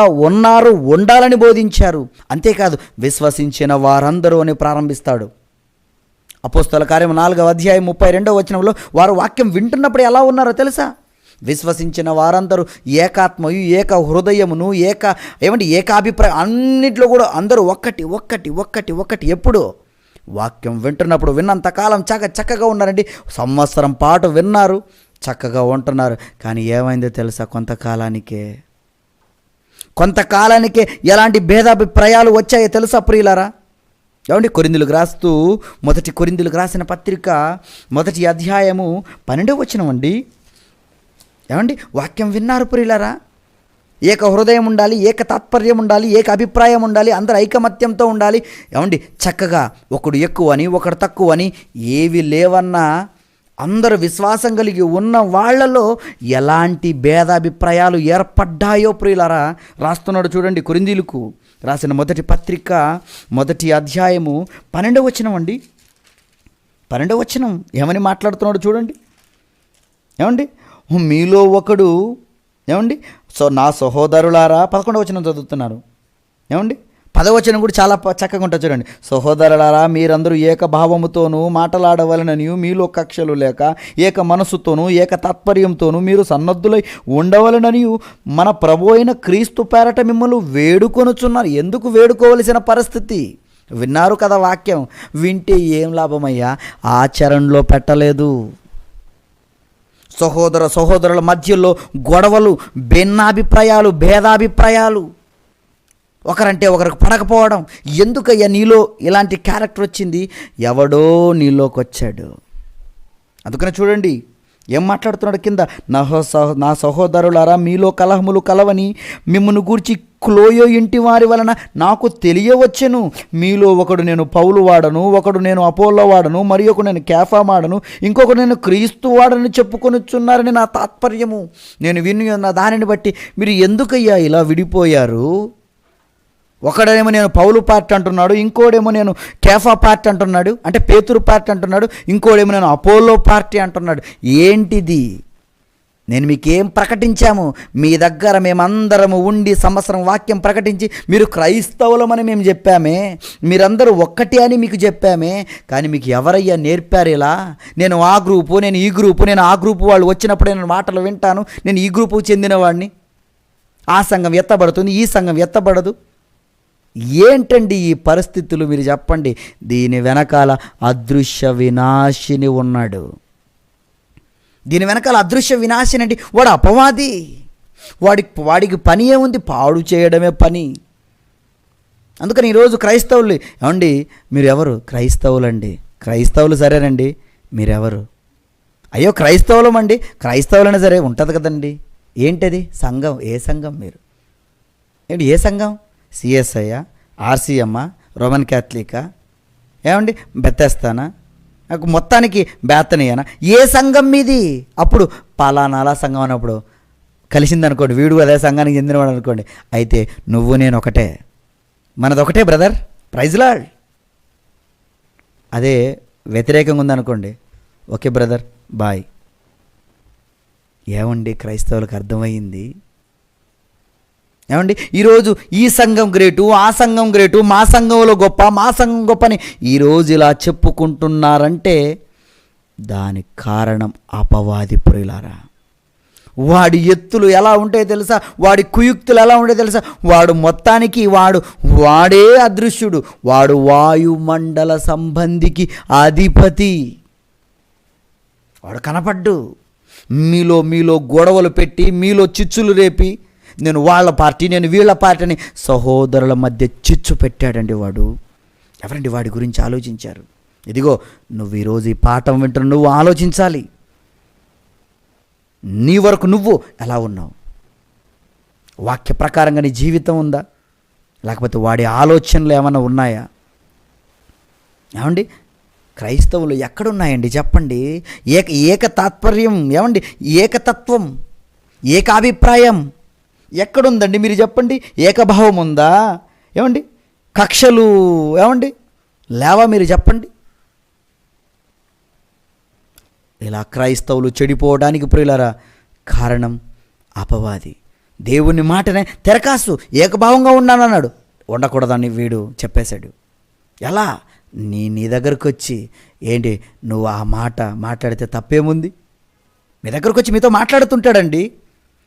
ఉండాలని బోధించారు. అంతేకాదు విశ్వసించిన వారందరూ అని ప్రారంభిస్తాడు. అపోస్తల కార్యం 4వ అధ్యాయం 32వ వచనంలో వారు వాక్యం వింటున్నప్పుడు ఎలా ఉన్నారో తెలుసా? విశ్వసించిన వారందరూ ఏకాత్మయు, ఏక హృదయమును, ఏకాభిప్రాయం అన్నింటిలో కూడా అందరూ ఒక్కటి. ఎప్పుడు వాక్యం వింటున్నప్పుడు విన్నంతకాలం చక్కగా ఉన్నారండి. సంవత్సరం పాటు విన్నారు, చక్కగా ఉంటున్నారు. కానీ ఏమైందో తెలుసా? కొంతకాలానికే ఎలాంటి భేదాభిప్రాయాలు వచ్చాయో తెలుసా ప్రియులారా? ఏమండి, మొదటి కొరింథీయులకు రాసిన పత్రిక 1వ అధ్యాయము 12వ వచనం అండి. ఏమండి, వాక్యం విన్నారు ప్రియులారా. ఏక హృదయం ఉండాలి, ఏక తాత్పర్యం ఉండాలి, ఏక అభిప్రాయం ఉండాలి, అందరు ఐకమత్యంతో ఉండాలి. ఏమండి, చక్కగా ఒకడు ఎక్కువని ఒకడు తక్కువని ఏవి లేవన్నా అందరూ విశ్వాసం కలిగి ఉన్న వాళ్ళలో ఎలాంటి భేదాభిప్రాయాలు ఏర్పడ్డాయో ప్రియులారా రాస్తున్నాడు. చూడండి, కొరింథీయులకు రాసిన మొదటి పత్రిక 1వ అధ్యాయము 12వ వచనం అండి. 12వ వచనం ఏమని మాట్లాడుతున్నాడు చూడండి. ఏమండి, మీలో ఒకడు నా సహోదరులారా 11వ వచనం చదువుతున్నారు. ఏమండి, 10వ వచనం కూడా చాలా చక్కగా ఉంటుంది చూడండి. సహోదరులారా, మీరందరూ ఏక భావముతోనూ మాటలాడవలననియు, మీలో కక్షలు లేక ఏక మనస్సుతోనూ ఏక తాత్పర్యంతోనూ మీరు సన్నద్ధులై ఉండవలననియు మన ప్రభు అయిన క్రీస్తు పేరట మిమ్మల్ని వేడుకొనుచున్నారు. ఎందుకు వేడుకోవలసిన పరిస్థితి? విన్నారు కదా వాక్యం. వింటే ఏం లాభమయ్యా? ఆచరణలో పెట్టలేదు. సహోదరుల మధ్యలో గొడవలు, భేదాభిప్రాయాలు, ఒకరంటే ఒకరికి పడకపోవడం. ఎందుకయ్యా నీలో ఇలాంటి క్యారెక్టర్ వచ్చింది? ఎవడో నీలోకి వచ్చాడు. అందుకని చూడండి ఏం మాట్లాడుతున్నాడు కింద. నా సహోదరులారా, మీలో కలహములు కలవని మిమ్మల్ని గూర్చి క్లోయో ఇంటి వారి వలన నాకు తెలియవచ్చెను. మీలో ఒకడు నేను పౌలు వాడను, ఒకడు నేను అపోల్లో వాడను, మరి ఒకడు నేను కేఫా వాడను, ఇంకొకడు నేను క్రీస్తు వాడని చెప్పుకొనిచున్నారని నా తాత్పర్యము. నేను విని ఉన్న దానిని బట్టి మీరు ఎందుకయ్యా ఇలా విడిపోయారు? ఒకడేమో నేను పౌలు పార్టీ అంటున్నాడు, ఇంకోడేమో నేను కేఫా పార్టీ అంటున్నాడు, అంటే పేతురు పార్టీ అంటున్నాడు, ఇంకోడేమో నేను అపోలో పార్టీ అంటున్నాడు. ఏంటిది? నేను మీకేం ప్రకటించాము? మీ దగ్గర మేమందరము ఉండి సంవత్సరం వాక్యం ప్రకటించి మీరు క్రైస్తవులమని మేము చెప్పామే, మీరందరూ ఒక్కటి అని మీకు చెప్పామే. కానీ మీకు ఎవరయ్యా నేర్పారు ఇలా? నేను ఆ గ్రూపు, నేను ఈ గ్రూపు, నేను ఆ గ్రూపు వాళ్ళు వచ్చినప్పుడు నేను మాటలు వింటాను, నేను ఈ గ్రూపు చెందినవాడిని, ఆ సంఘం ఎత్తబడుతుంది, ఈ సంఘం ఎత్తబడదు. ఏంటండి ఈ పరిస్థితులు? మీరు చెప్పండి. దీని వెనకాల అదృశ్య వినాశిని ఉన్నాడు. దీని వెనకాల అదృశ్య వినాశిని అంటే వాడు అపవాది. వాడికి పని ఏముంది? పాడు చేయడమే పని. అందుకని ఈరోజు క్రైస్తవులు, ఏమండి మీరు ఎవరు? క్రైస్తవులండి. క్రైస్తవులు సరేనండి, మీరెవరు? అయ్యో క్రైస్తవులమండి. క్రైస్తవులైనా సరే ఉంటుంది కదండి. ఏంటది? సంఘం. ఏ సంఘం మీరు? ఏంటి ఏ సంఘం? సిఎస్ఐయా, ఆర్సీఎమ్మా, రోమన్ క్యాథలికా, ఏమండి బెత్తేస్తానా, మొత్తానికి బేతనీయనా? ఏ సంఘం మీది? అప్పుడు పలానాలా సంఘం అన్నప్పుడు కలిసిందనుకోండి, వీడు అదే సంఘానికి చెందినవాడు అనుకోండి, అయితే నువ్వు నేను ఒకటే, మనదొకటే బ్రదర్, ప్రైజ్ లార్డ్. అదే వ్యతిరేకంగా ఉందనుకోండి, ఓకే బ్రదర్ బాయ్. ఏమండి క్రైస్తవులకు అర్థమైంది? ఏమండి ఈరోజు ఈ సంఘం గ్రేటు, ఆ సంఘం గ్రేటు, మా సంఘంలో గొప్ప, మా సంఘం గొప్ప అని ఈరోజు ఇలా చెప్పుకుంటున్నారంటే దానికి కారణం అపవాది ప్రియులారా. వాడి ఎత్తులు ఎలా ఉంటాయో తెలుసా, వాడి కుయుక్తులు ఎలా ఉంటాయో తెలుసా. వాడు మొత్తానికి వాడే అదృశ్యుడు, వాడు వాయుమండల సంబంధికి అధిపతి. వాడు కనపడ్డు. మీలో గొడవలు పెట్టి, మీలో చిచ్చులు రేపి, నేను వాళ్ళ పార్టీ, నేను వీళ్ళ పార్టీ అని సహోదరుల మధ్య చిచ్చు పెట్టాడండి వాడు. ఎవరండి వాడి గురించి ఆలోచించారు? ఇదిగో నువ్వు ఈరోజు ఈ పాఠం వింటున్న నువ్వు ఆలోచించాలి. నీ వరకు నువ్వు ఎలా ఉన్నావు? వాక్య ప్రకారంగా నీ జీవితం ఉందా, లేకపోతే వాడి ఆలోచనలు ఏమైనా ఉన్నాయా? ఏమండి, క్రైస్తవులు ఎక్కడున్నాయండి చెప్పండి? ఏక తాత్పర్యం, ఏమండి, ఏకతత్వం, ఏకాభిప్రాయం ఎక్కడుందండి మీరు చెప్పండి? ఏకభావం ఉందా? ఏమండి, కక్షలు ఏమండి లేవా మీరు చెప్పండి? ఇలా క్రైస్తవులు చెడిపోవడానికి ప్రియులారా కారణం అపవాది. దేవుని మాటనే తెరకాసు ఏకభావంగా ఉన్నానన్నాడు, ఉండకూడదని వీడు చెప్పేశాడు. ఎలా? నీ దగ్గరకు వచ్చి, ఏంటి నువ్వు ఆ మాట మాట్లాడితే తప్పేముంది? మీ దగ్గరకు వచ్చి మీతో మాట్లాడుతుంటాడండి.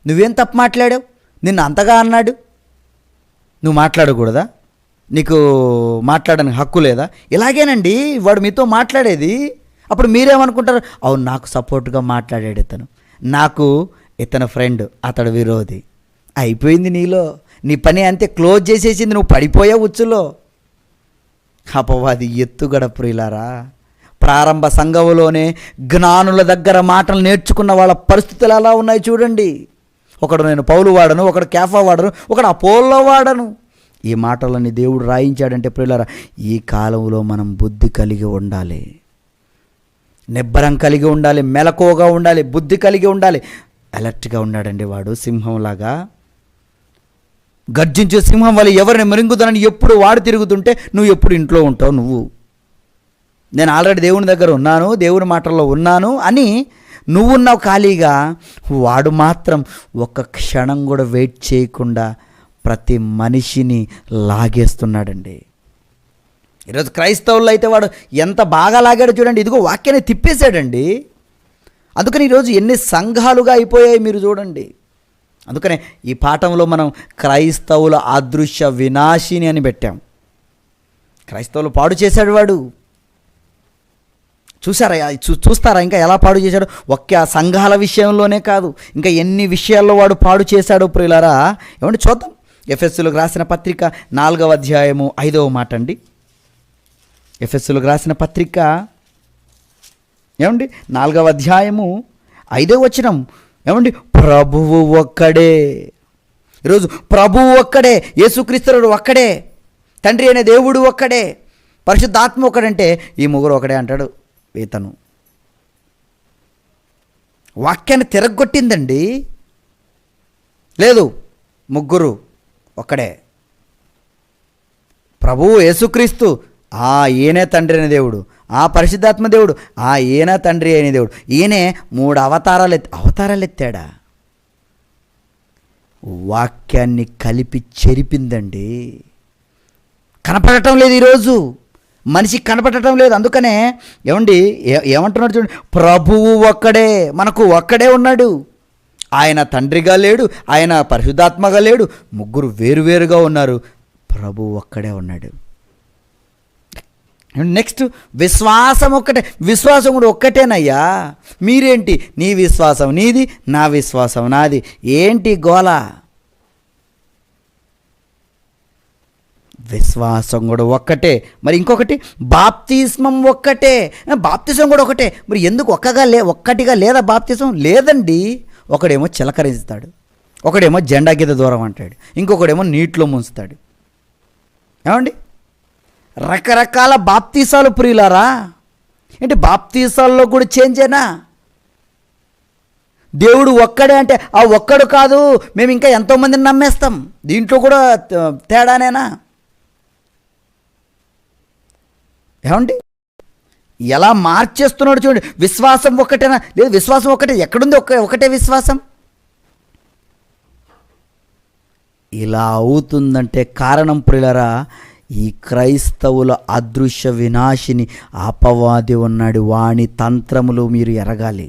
నువ్వేం తప్పు మాట్లాడావు? నిన్ను అంతగా అన్నాడు, నువ్వు మాట్లాడకూడదా? నీకు మాట్లాడడానికి హక్కు లేదా? ఇలాగేనండి వాడు మీతో మాట్లాడేది. అప్పుడు మీరేమనుకుంటారు? అవును, నాకు సపోర్ట్గా మాట్లాడాడు ఇతను, నాకు ఇతను ఫ్రెండ్, అతడు విరోధి. అయిపోయింది నీలో, నీ పని అంతే, క్లోజ్ చేసేసింది, నువ్వు పడిపోయావు ఉచ్చులో. అపవాది ఎత్తుగడ ప్రియులారా. ప్రారంభ సంఘములోనే జ్ఞానుల దగ్గర మాటలు నేర్చుకున్న వాళ్ళ పరిస్థితులు ఎలా ఉన్నాయి చూడండి. ఒకడు నేను పౌలు వాడను, ఒకడు కేఫా వాడను, ఒకడు అపోల్లో వాడను. ఈ మాటలని దేవుడు రాయించాడంటే ప్రియులారా, ఈ కాలంలో మనం బుద్ధి కలిగి ఉండాలి, నిబ్బరం కలిగి ఉండాలి, మెలకువగా ఉండాలి, బుద్ధి కలిగి ఉండాలి. అలర్ట్గా ఉన్నాడండి వాడు, సింహంలాగా గర్జించే సింహం వల్ల ఎవరిని మరింగుదనని ఎప్పుడు వాడు తిరుగుతుంటే నువ్వు ఎప్పుడు ఇంట్లో ఉంటావు? నేను ఆల్రెడీ దేవుని దగ్గర ఉన్నాను, దేవుని మాటల్లో ఉన్నాను అని నువ్వున్నావు ఖాళీగా. వాడు మాత్రం ఒక్క క్షణం కూడా వెయిట్ చేయకుండా ప్రతి మనిషిని లాగేస్తున్నాడండి. ఈరోజు క్రైస్తవుల్లో అయితే వాడు ఎంత బాగా లాగాడో చూడండి. ఇదిగో వాక్యాన్ని తిప్పేశాడండి. అందుకని ఈరోజు ఎన్ని సంఘాలుగా అయిపోయాయి మీరు చూడండి. అందుకనే ఈ పాఠంలో మనం క్రైస్తవుల అదృశ్య వినాశిని అని పెట్టాం. క్రైస్తవులు పాడు చేశాడు వాడు. చూస్తారా ఇంకా ఎలా పాడు చేశాడు? ఒక్క సంఘాల విషయంలోనే కాదు, ఇంకా ఎన్ని విషయాల్లో వాడు పాడు చేశాడో ప్రియులారా. ఏమంటే చూద్దాం. ఎఫెస్సులకు రాసిన పత్రిక 4వ అధ్యాయము 5వ మాట అండి. ఎఫెస్సులకు రాసిన పత్రిక ఏమండి 4వ అధ్యాయము 5వ వచనం. ఏమండి, ప్రభువు ఒక్కడే. ఈరోజు ప్రభువు ఒక్కడే, యేసుక్రీస్తుడు ఒక్కడే, తండ్రి అనే దేవుడు ఒక్కడే, పరిశుద్ధాత్మ ఒక్కడంటే ఈ ముగ్గురు ఒకడే అంటాడు ఇతను. వాక్యాన్ని తిరగొట్టిందండి. లేదు, ముగ్గురు ఒక్కడే. ప్రభువు యేసుక్రీస్తు, ఈయనే తండ్రి అనే దేవుడు, ఆ పరిశుద్ధాత్మ దేవుడు, ఈయన తండ్రి అయిన దేవుడు. ఈయనే 3 అవతారాలు ఎత్తాడా? వాక్యాన్ని కలిపి చెరిపిందండి. కనపడటం లేదు ఈరోజు, మనిషికి కనపడటం లేదు. అందుకనే ఏమంటున్నాడు చూడండి, ప్రభువు ఒక్కడే, మనకు ఒక్కడే ఉన్నాడు. ఆయన తండ్రిగా లేడు, ఆయన పరిశుద్ధాత్మగా లేడు, ముగ్గురు వేరువేరుగా ఉన్నారు, ప్రభువు ఒక్కడే ఉన్నాడు. నెక్స్ట్, విశ్వాసం ఒక్కటే. విశ్వాసం కూడా ఒక్కటేనయ్యా. మీరేంటి, నీ విశ్వాసం నీది, నా విశ్వాసం నాది, ఏంటి గోల? విశ్వాసం కూడా ఒక్కటే. మరి ఇంకొకటి, బాప్తిస్మం ఒక్కటే. బాప్తిజం కూడా ఒకటే. మరి ఎందుకు ఒక్కటిగా లేదా బాప్తిజం? లేదండి. ఒకడేమో చిలకరిస్తాడు, ఒకడేమో జెండా గీత దూరం అంటాడు, ఇంకొకడేమో నీటిలో ముంచుతాడు. ఏమండి, రకరకాల బాప్తీసాలు ప్రియులారా. ఏంటి, బాప్తీసాల్లో కూడా చేంజేనా? దేవుడు ఒక్కడే అంటే ఆ ఒక్కడు కాదు, మేము ఇంకా ఎంతోమందిని నమ్మేస్తాం. దీంట్లో కూడా తేడానేనా? ఏమండి, ఎలా మార్చేస్తున్నాడు చూడండి. విశ్వాసం ఒక్కటేనా? లేదు, విశ్వాసం ఒక్కటే. ఎక్కడుంది ఒకటే విశ్వాసం? ఇలా అవుతుందంటే కారణం ప్రియులారా, ఈ క్రైస్తవుల అదృశ్య వినాశిని అపవాది ఉన్నాడు. వాని తంత్రములు మీరు ఎరగాలి.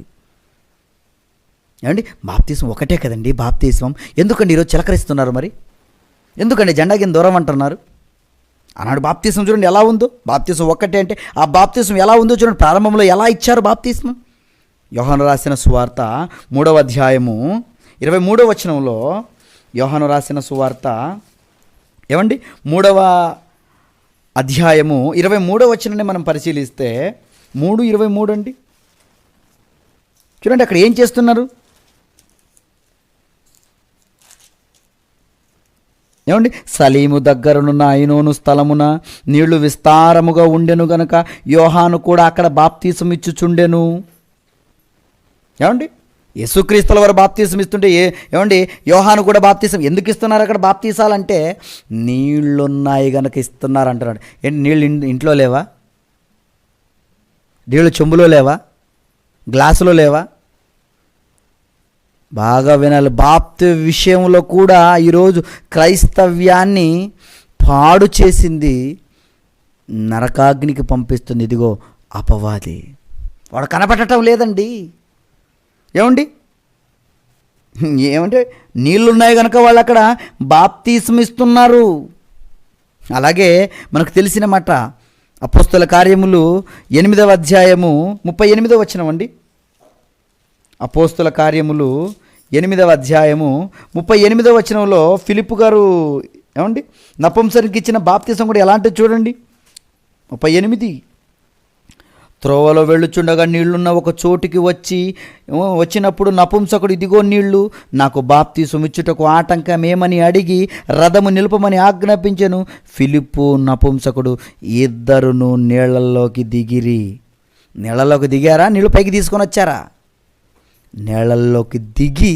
ఏమండి బాప్తీసం ఒకటే కదండి బాప్తీసం. ఎందుకండి ఈరోజు చిలకరిస్తున్నారు? మరి ఎందుకండి జెండా కింద దూరం అంటున్నారు? ఆనాడు బాప్తీసం చూడండి ఎలా ఉందో. బాప్తీసం ఒక్కటే అంటే ఆ బాప్తీసం ఎలా ఉందో చూడండి. ప్రారంభంలో ఎలా ఇచ్చారు బాప్తీసం? యోహాను రాసిన సువార్త 3వ అధ్యాయము 23వ వచనంలో, యోహాను రాసిన సువార్త ఏమండి 3వ అధ్యాయము 23వ వచనాన్ని మనం పరిశీలిస్తే 3:23 అండి. చూడండి అక్కడ ఏం చేస్తున్నారు? ఏమండి, సలీము దగ్గరనున్న ఐనోను స్థలమున నీళ్లు విస్తారముగా ఉండెను గనుక యోహాను కూడా అక్కడ బాప్తీసం ఇచ్చుచుండెను. ఏమండి, యేసుక్రీస్తుల వారు బాప్తీసం ఇస్తుంటే ఏమండి యోహాను కూడా బాప్తీసం ఎందుకు ఇస్తున్నారు? అక్కడ బాప్తీసాలంటే నీళ్లున్నాయి గనక ఇస్తున్నారు అంటున్నాడు. ఏంటి, నీళ్ళు ఇంట్లో లేవా? నీళ్ళు చెంబులో లేవా? గ్లాసులో లేవా? బాగా వినాలి. బాప్తి విషయంలో కూడా ఈరోజు క్రైస్తవ్యాన్ని పాడు చేసింది, నరకాగ్నికి పంపిస్తుంది. ఇదిగో అపవాది. వాడు కనపడటం లేదండి. ఏమండి, ఏమంటే నీళ్ళున్నాయి కనుక వాళ్ళు అక్కడ బాప్తీసం ఇస్తున్నారు. అలాగే మనకు తెలిసిన మాట అపోస్తల కార్యములు 8వ అధ్యాయము 38వ వచనం అండి. అపోస్తల కార్యములు 8వ అధ్యాయము 38వ వచనంలో ఫిలిప్పు గారు ఏమండి నపుంసకునికి ఇచ్చిన బాప్తీసం కూడా ఎలాంటిది చూడండి. 38. త్రోవలో వెళ్ళుచుండగా నీళ్లున్న ఒక చోటికి వచ్చినప్పుడు నపుంసకుడు, ఇదిగో నీళ్లు, నాకు బాప్తీసం ఇచ్చుటకు ఆటంకమేమని అడిగి రథము నిలుపమని ఆజ్ఞాపించెను. ఫిలిప్పు నపుంసకుడు ఇద్దరును నీళ్లలోకి దిగిరి. నీళ్లలోకి దిగారా? నీళ్ళు పైకి తీసుకొని వచ్చారా? నీళ్లలోకి దిగి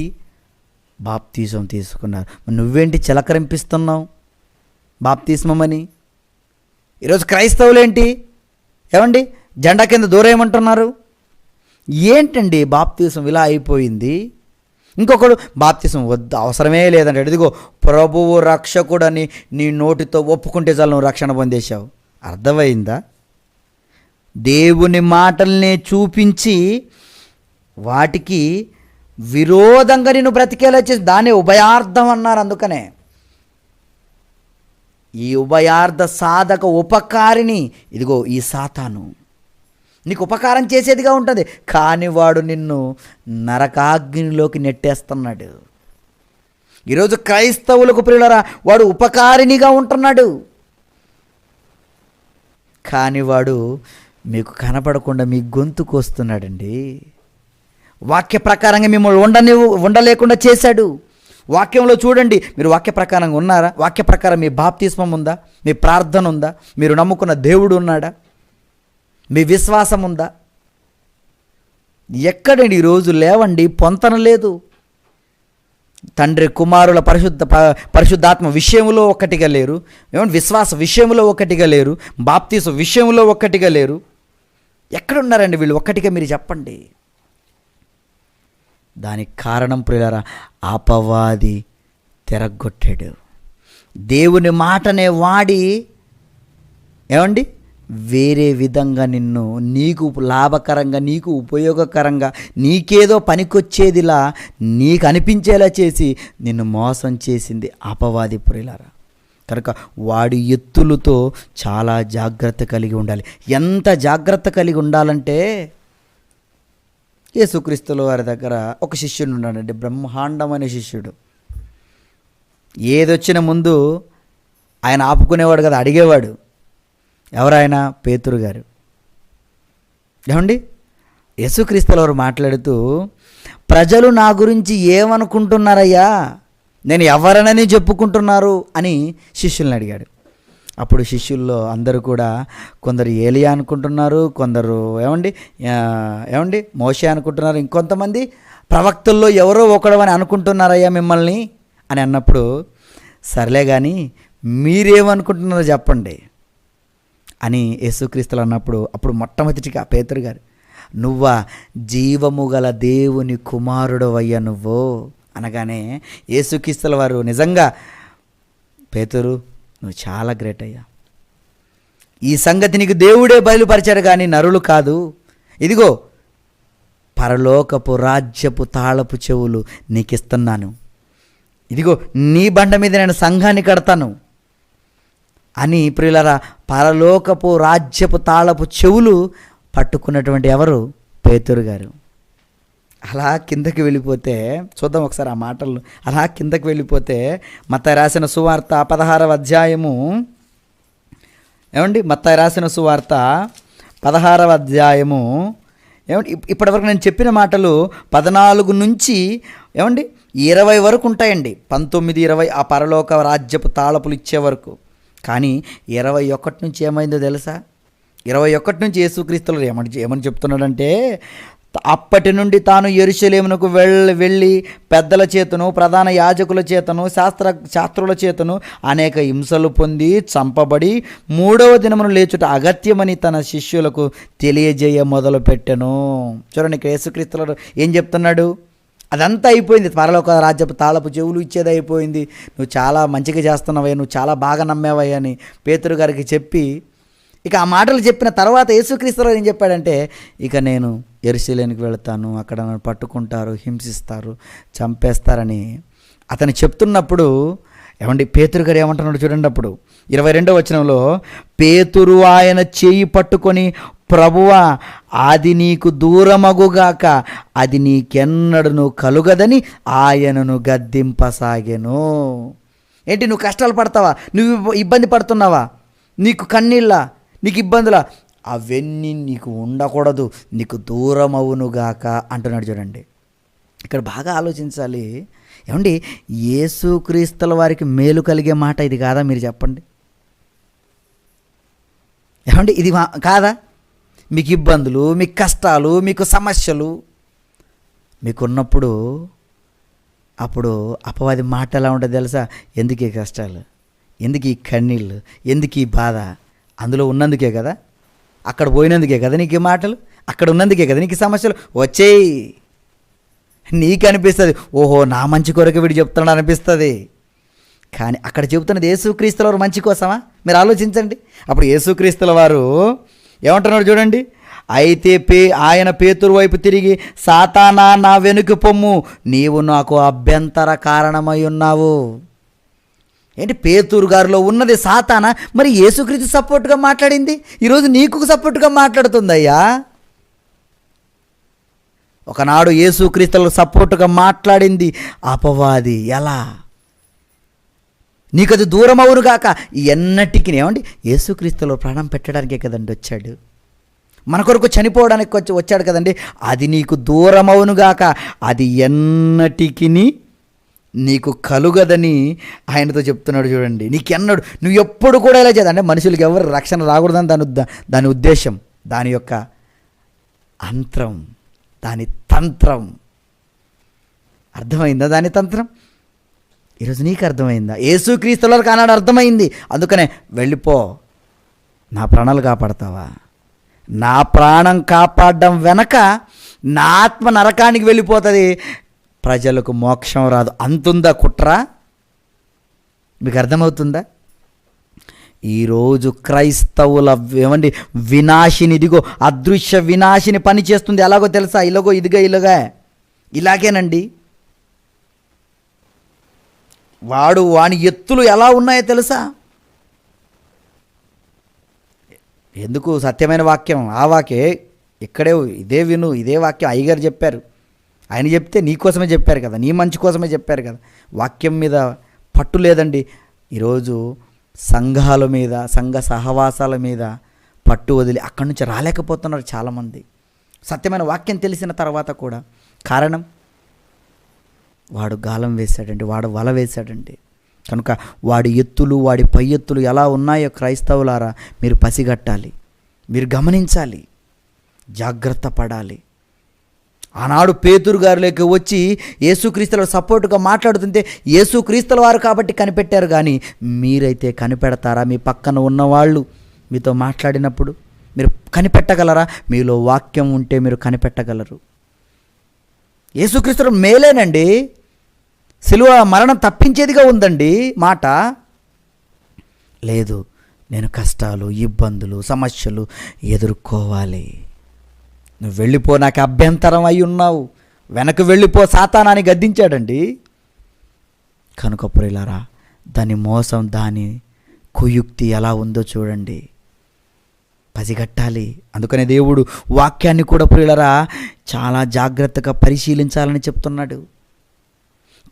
బాప్తీసం తీసుకున్నారు. నువ్వేంటి చిలకరింపిస్తున్నావు బాప్తీస్మని? ఈరోజు క్రైస్తవులేంటి ఏమండి జెండా కింద దూరేయమంటున్నారు. ఏంటండి బాప్తీసం ఇలా అయిపోయింది? ఇంకొకడు బాప్తీసం వద్దు, అవసరమే లేదంటే, ఇదిగో ప్రభువు రక్షకుడని నీ నోటితో ఒప్పుకుంటే చాలు నువ్వు రక్షణ పొందేశావు. అర్థమైందా? దేవుని మాటల్ని చూపించి వాటికి విరోధంగా నేను బ్రతికేలా చేసి దాన్ని ఉభయార్థం అన్నారు. అందుకనే ఈ ఉభయార్థ సాధక ఉపకారిని ఇదిగో ఈ సాతాను నీకు ఉపకారం చేసేదిగా ఉంటుంది, కానీ వాడు నిన్ను నరకాగ్నిలోకి నెట్టేస్తున్నాడు. ఈరోజు క్రైస్తవులకు ప్రియులరా, వాడు ఉపకారినిగా ఉంటున్నాడు, కానీ వాడు మీకు కనపడకుండా మీ గొంతుకు వస్తున్నాడండి. వాక్య ప్రకారంగా మిమ్మల్ని ఉండలేకుండా చేశాడు. వాక్యంలో చూడండి, మీరు వాక్య ప్రకారంగా ఉన్నారా? వాక్య ప్రకారం మీ బాప్తిస్మం ఉందా? మీ ప్రార్థన ఉందా? మీరు నమ్ముకున్న దేవుడు ఉన్నాడా? మీ విశ్వాసం ఉందా? ఎక్కడండి ఈరోజు లేవండి, పొంతన లేదు. తండ్రి కుమారుల పరిశుద్ధాత్మ విషయంలో ఒక్కటిగా లేరు, ఏమంటే విశ్వాస విషయంలో ఒక్కటిగా లేరు, బాప్తిస్మ విషయంలో ఒక్కటిగా లేరు. ఎక్కడున్నారండి వీళ్ళు? ఒక్కటిగా మీరు చెప్పండి. దానికి కారణం ప్రియులారా, అపవాది తిరగొట్టాడు. దేవుని మాటనే వాడి ఏమండి వేరే విధంగా నీకు లాభకరంగా, నీకు ఉపయోగకరంగా, నీకేదో పనికొచ్చేదిలా నీకు అనిపించేలా చేసి నిన్ను మోసం చేసింది అపవాది ప్రియులారా. కనుక వాడి ఎత్తులతో చాలా జాగ్రత్త కలిగి ఉండాలి. ఎంత జాగ్రత్త కలిగి ఉండాలంటే, యేసుక్రీస్తుల వారి దగ్గర ఒక శిష్యుడు ఉన్నాడండి, బ్రహ్మాండమైన శిష్యుడు. ఏదొచ్చిన ముందు ఆయన ఆపుకునేవాడు కదా, అడిగేవాడు. ఎవరాయన? పేతురు గారు. ఏమండి, యేసుక్రీస్తుల వారు మాట్లాడుతూ, ప్రజలు నా గురించి ఏమనుకుంటున్నారయ్యా, నేను ఎవరనని చెప్పుకుంటున్నారు అని శిష్యుల్ని అడిగాడు. అప్పుడు శిష్యుల్లో అందరూ కూడా కొందరు ఏలియా అనుకుంటున్నారు, కొందరు ఏమండి మోషే అనుకుంటున్నారు, ఇంకొంతమంది ప్రవక్తల్లో ఎవరో ఒకడవని అనుకుంటున్నారయ్యా మిమ్మల్ని అని అన్నప్పుడు, సర్లే కానీ మీరేమనుకుంటున్నారో చెప్పండి అని యేసుక్రీస్తులు అన్నప్పుడు, అప్పుడు మొట్టమొదటిగా పేతురు గారు, నువ్వా జీవము గల దేవుని కుమారుడవయ్యా నువ్వు అనగానే యేసుక్రీస్తుల వారు, నిజంగా పేతురు నువ్వు చాలా గ్రేట్ అయ్యా, ఈ సంగతి నీకు దేవుడే బయలుపరిచాడు కానీ నరులు కాదు. ఇదిగో పరలోకపు రాజ్యపు తాళపు చెవులు నీకు ఇస్తున్నాను, ఇదిగో నీ బండ మీద నేను సంఘాన్ని కడతాను అని ప్రియులారా పరలోకపు రాజ్యపు తాళపు చెవులు పట్టుకున్నటువంటి ఎవరు? పేతురు గారు. అలా కిందకి వెళ్ళిపోతే చూద్దాం ఒకసారి ఆ మాటలు. అలా కిందకి వెళ్ళిపోతే మత్తయి రాసిన సువార్త 16వ అధ్యాయము, ఏమండి మత్తయి రాసిన సువార్త 16వ అధ్యాయము, ఏమండి ఇప్పటివరకు నేను చెప్పిన మాటలు 14 నుంచి ఏమండి 20 వరకు ఉంటాయండి. 19, 20 ఆ పరలోక రాజ్యపు తాళపులు ఇచ్చే వరకు. కానీ 21 నుంచి ఏమైందో తెలుసా? 21 నుంచి యేసుక్రీస్తులు ఏమని చెప్తున్నాడంటే, అప్పటి నుండి తాను యెరూషలేమునకు వెళ్ళి పెద్దల చేతను ప్రధాన యాజకుల చేతను శాస్త్రుల చేతను అనేక హింసలు పొంది చంపబడి 3వ దినమును లేచుట అగత్యమని తన శిష్యులకు తెలియజేయ మొదలుపెట్టెను. చూడండి ఇక్కడ యేసుక్రీస్తులు ఏం చెప్తున్నాడు? అదంతా అయిపోయింది, పరలోక రాజ్యపు తాళపు చెవులు ఇచ్చేది అయిపోయింది, నువ్వు చాలా మంచిగా చేస్తున్నావయ్యా, నువ్వు చాలా బాగా నమ్మేవయ్యా అని పేతురు గారికి చెప్పి, ఇక ఆ మాటలు చెప్పిన తర్వాత యేసుక్రీస్తులు ఏం చెప్పాడంటే, ఇక నేను యెరూషలేముకి వెళతాను, అక్కడ నన్ను పట్టుకుంటారు, హింసిస్తారు, చంపేస్తారని అతను చెప్తున్నప్పుడు ఏమండి పేతురు గారు ఏమంటున్నాడు చూడండి. అప్పుడు 22వ వచనంలో, పేతురు ఆయన చేయి పట్టుకొని, ప్రభువా అది నీకు దూరమగుగాక, అది నీకెన్నడను కలుగదని ఆయనను గద్దింపసాగెను. ఏంటి నువ్వు కష్టాలు పడతావా? నువ్వు ఇబ్బంది పడుతున్నావా? నీకు కన్నీళ్ళ, నీకు ఇబ్బందులా? అవన్నీ నీకు ఉండకూడదు, నీకు దూరమవునుగాక అంటున్నాడు చూడండి. ఇక్కడ బాగా ఆలోచించాలి. ఏమండి యేసుక్రీస్తుల వారికి మేలు కలిగే మాట ఇది కాదా? మీరు చెప్పండి. ఏమండి ఇది కాదా? మీకు ఇబ్బందులు, మీకు కష్టాలు, మీకు సమస్యలు మీకున్నప్పుడు అప్పుడు అపవాది మాట ఎలా ఉంటుంది తెలుసా? ఎందుకు ఈ కష్టాలు, ఎందుకు ఈ కన్నీళ్ళు, ఎందుకు ఈ బాధ? అందులో ఉన్నందుకే కదా, అక్కడ పోయినందుకే కదా నీకు ఈ మాటలు, అక్కడ ఉన్నందుకే కదా నీకు సమస్యలు వచ్చేయి. నీకు అనిపిస్తుంది, ఓహో నా మంచి కొరకు వీడు చెప్తున్నాడు అనిపిస్తుంది. కానీ అక్కడ చెబుతున్నది యేసుక్రీస్తుల వారు మంచి కోసమా? మీరు ఆలోచించండి. అప్పుడు యేసుక్రీస్తుల వారు ఏమంటున్నాడు చూడండి. అయితే ఆయన పేతురు వైపు తిరిగి, సాతానా నా వెనుక పొమ్ము, నీవు నాకు అభ్యంతర కారణమై ఉన్నావు. ఏంటి పేతురు గారిలో ఉన్నది సాతానా, మరి యేసుక్రీస్తు సపోర్ట్గా మాట్లాడింది ఈరోజు నీకు సపోర్ట్గా మాట్లాడుతుందయ్యా. ఒకనాడు యేసుక్రీస్తులకు సపోర్ట్గా మాట్లాడింది అపవాది. ఎలా? నీకు అది దూరం అవునుగాక. ఎన్నటికి ఏమండి యేసుక్రీస్తులో ప్రాణం పెట్టడానికే కదండి వచ్చాడు, మన కొరకు చనిపోవడానికి వచ్చాడు కదండి. అది నీకు దూరం అవునుగాక, అది ఎన్నటికి నీకు కలుగదని ఆయనతో చెప్తున్నాడు చూడండి. నీకెన్నడు నువ్వు ఎప్పుడు కూడా ఇలా చేద్దాం అంటే మనుషులకి ఎవరు రక్షణ రాకూడదని దాని ఉద్దేశం, దాని యొక్క అంతరం, దాని తంత్రం. అర్థమైందా దాని తంత్రం? ఈరోజు నీకు అర్థమైందా? యేసుక్రీస్తులకు ఆనాడు అర్థమైంది. అందుకనే వెళ్ళిపో, నా ప్రాణాలు కాపాడతావా? నా ప్రాణం కాపాడడం వెనక నా ఆత్మ నరకానికి వెళ్ళిపోతుంది, ప్రజలకు మోక్షం రాదు. అంతుందా కుట్ర? మీకు అర్థమవుతుందా? ఈరోజు క్రైస్తవుల ఏమండి వినాశిని, ఇదిగో అదృశ్య వినాశిని పని చేస్తుంది. ఎలాగో తెలుసా? ఇలాగేనండి. వాని ఎత్తులు ఎలా ఉన్నాయో తెలుసా? ఎందుకు? సత్యమైన వాక్యం, ఆ వాక్యే ఇక్కడే ఇదే విను, ఇదే వాక్యం అయ్యగారు చెప్పారు. ఆయన చెప్తే నీ కోసమే చెప్పారు కదా, నీ మంచి కోసమే చెప్పారు కదా. వాక్యం మీద పట్టు లేదండి. ఈరోజు సంఘాల మీద, సంఘ సహవాసాల మీద పట్టు వదిలి అక్కడి నుంచి రాలేకపోతున్నారు చాలామంది, సత్యమైన వాక్యం తెలిసిన తర్వాత కూడా. కారణం, వాడు గాలం వేశాడండి, వాడు వల వేశాడండి. కనుక వాడి ఎత్తులు, వాడి పై ఎత్తులు ఎలా ఉన్నాయో క్రైస్తవులారా మీరు పసిగట్టాలి, మీరు గమనించాలి, జాగ్రత్త పడాలి. ఆనాడు పేతురు గారిలోకి వచ్చి యేసుక్రీస్తుల సపోర్టుగా మాట్లాడుతుంటే యేసుక్రీస్తుల వారు కాబట్టి కనిపెట్టారు. కానీ మీరైతే కనిపెడతారా? మీ పక్కన ఉన్నవాళ్ళు మీతో మాట్లాడినప్పుడు మీరు కనిపెట్టగలరా? మీలో వాక్యం ఉంటే మీరు కనిపెట్టగలరు. యేసుక్రీస్తు మేలేనండి, సిలువ మరణం తప్పించేదిగా ఉందండి మాట. లేదు, నేను కష్టాలు, ఇబ్బందులు, సమస్యలు ఎదుర్కోవాలి. నువ్వు వెళ్ళిపో, నాకు అభ్యంతరం అయి ఉన్నావు, వెనక్కి వెళ్ళిపో సాతానాన్ని గద్దించాడండి. కనుక ప్రియులారా, దాని మోసం, దాని కుయుక్తి ఎలా ఉందో చూడండి, పసిగట్టాలి. అందుకనే దేవుడు వాక్యాన్ని కూడా ప్రియులారా చాలా జాగ్రత్తగా పరిశీలించాలని చెప్తున్నాడు.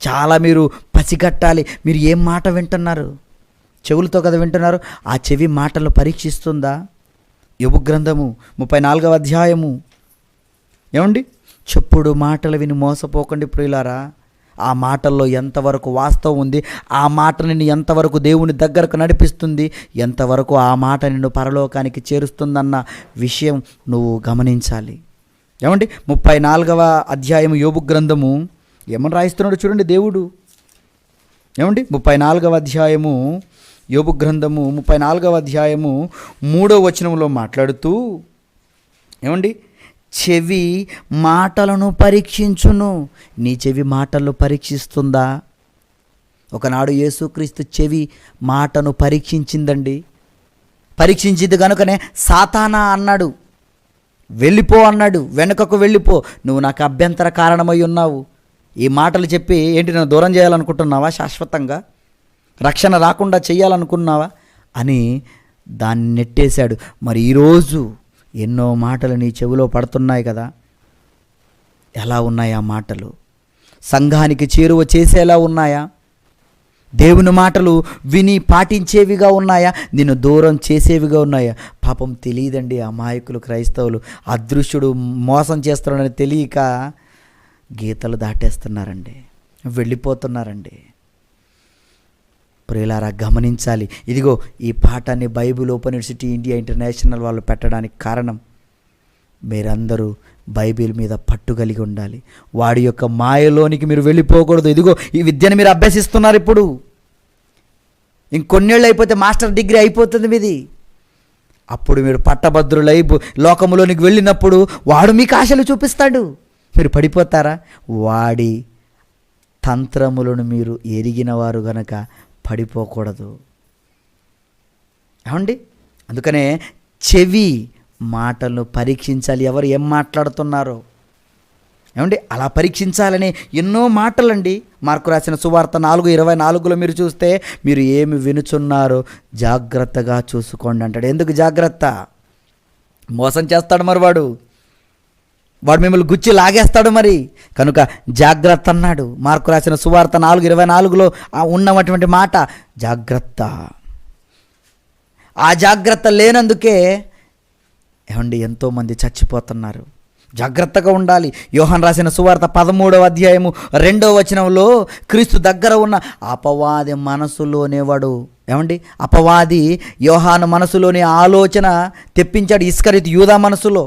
చాలా మీరు పసిగట్టాలి. మీరు ఏం మాట వింటున్నారు? చెవులతో కదా వింటున్నారు. ఆ చెవి మాటలు పరీక్షిస్తుందా? యోబు గ్రంథము 34వ అధ్యాయము ఏమండి, చెప్పుడు మాటలు విని మోసపోకండి ప్రియులారా. ఆ మాటల్లో ఎంతవరకు వాస్తవం ఉంది, ఆ మాట నిన్ను ఎంతవరకు దేవుని దగ్గరకు నడిపిస్తుంది, ఎంతవరకు ఆ మాట నిన్ను పరలోకానికి చేరుస్తుందన్న విషయం నువ్వు గమనించాలి. ఏమండి 34వ అధ్యాయం యోబు గ్రంథము ఏమని రాయిస్తున్నాడు చూడండి దేవుడు. ఏమండి 34వ అధ్యాయము యోబు గ్రంథము 34వ అధ్యాయము 3వ వచనంలో మాట్లాడుతూ ఏమండి, చెవి మాటలను పరీక్షించును. నీ చెవి మాటలు పరీక్షిస్తుందా? ఒకనాడు యేసుక్రీస్తు చెవి మాటను పరీక్షించిందండి. పరీక్షించింది కనుకనే సాతానా అన్నాడు, వెళ్ళిపో అన్నాడు, వెనుకకు వెళ్ళిపో, నువ్వు నాకు అభ్యంతర కారణమై ఉన్నావు. ఈ మాటలు చెప్పి ఏంటి నన్ను దూరం చేయాలనుకుంటున్నావా? శాశ్వతంగా రక్షణ రాకుండా చెయ్యాలనుకున్నావా అని దాన్ని నెట్టేశాడు. మరి ఈరోజు ఎన్నో మాటలు నీ చెవిలో పడుతున్నాయి కదా. ఎలా ఉన్నాయి ఆ మాటలు? సంఘానికి చేరువ చేసేలా ఉన్నాయా? దేవుని మాటలు విని పాటించేవిగా ఉన్నాయా? నిన్ను దూరం చేసేవిగా ఉన్నాయా? పాపం తెలియదండి అమాయకులు క్రైస్తవులు. అదృశ్యుడు మోసం చేస్తున్నాడని తెలియక గీతలు దాటేస్తున్నారండి, వెళ్ళిపోతున్నారండి. ప్రియులారా గమనించాలి. ఇదిగో ఈ పాఠాన్ని Bible open university India international వాళ్ళు పెట్టడానికి కారణం మీరందరూ బైబిల్ మీద పట్టు కలిగి ఉండాలి. వాడి యొక్క మాయలోనికి మీరు వెళ్ళిపోకూడదు. ఇదిగో ఈ విద్యను మీరు అభ్యసిస్తున్నారు. ఇప్పుడు ఇంకొన్నేళ్ళు అయిపోతే మాస్టర్ డిగ్రీ అయిపోతుంది మీది. అప్పుడు మీరు పట్టభద్రులై లోకములోనికి వెళ్ళినప్పుడు వాడు మీకు ఆశలు చూపిస్తాడు. మీరు పడిపోతారా? వాడి తంత్రములను మీరు ఎరిగిన వారు గనక పడిపోకూడదు. ఏమండి, అందుకనే చెవి మాటలను పరీక్షించాలి. ఎవరు ఏం మాట్లాడుతున్నారో ఏమండి అలా పరీక్షించాలని ఎన్నో మాటలండి. మార్కు రాసిన సువార్త 4:24లో మీరు చూస్తే మీరు ఏమి వినుచున్నారో జాగ్రత్తగా చూసుకోండి అంటాడు. ఎందుకు జాగ్రత్త? మోసం చేస్తాడు మరి వాడు మిమ్మల్ని గుచ్చి లాగేస్తాడు మరి. కనుక జాగ్రత్త అన్నాడు. మార్కు రాసిన సువార్త 4:24లో ఉన్నటువంటి మాట జాగ్రత్త. ఆ జాగ్రత్త లేనందుకే ఏమండి ఎంతోమంది చచ్చిపోతున్నారు. జాగ్రత్తగా ఉండాలి. యోహాను రాసిన సువార్త 13వ అధ్యాయము 2వ వచనంలో క్రీస్తు దగ్గర ఉన్న అపవాది మనసులోనేవాడు ఏమండి అపవాది యోహాను మనసులోని ఆలోచన తెప్పించాడు ఇస్కరియోతు యూదా మనసులో.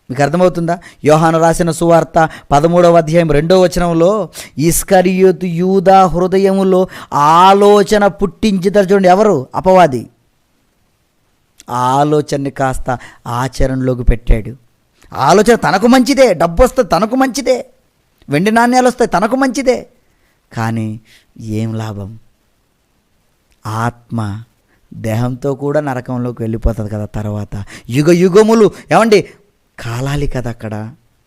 మీకు అర్థమవుతుందా? యోహాను రాసిన సువార్త 13వ అధ్యాయం 2వ వచనంలో ఇస్కరియోతు యూదా హృదయములో ఆలోచన పుట్టించుతారు చూడండి. ఎవరు? అపవాది. ఆ ఆలోచనని కాస్త ఆచరణలోకి పెట్టాడు. ఆలోచన తనకు మంచిదే, డబ్బు వస్తే తనకు మంచిదే, వెండి నాణ్యాలు వస్తాయి తనకు మంచిదే, కానీ ఏం లాభం? ఆత్మ దేహంతో కూడా నరకంలోకి వెళ్ళిపోతుంది కదా. తర్వాత యుగ యుగములు ఏమండి కాలాలి కదా అక్కడ.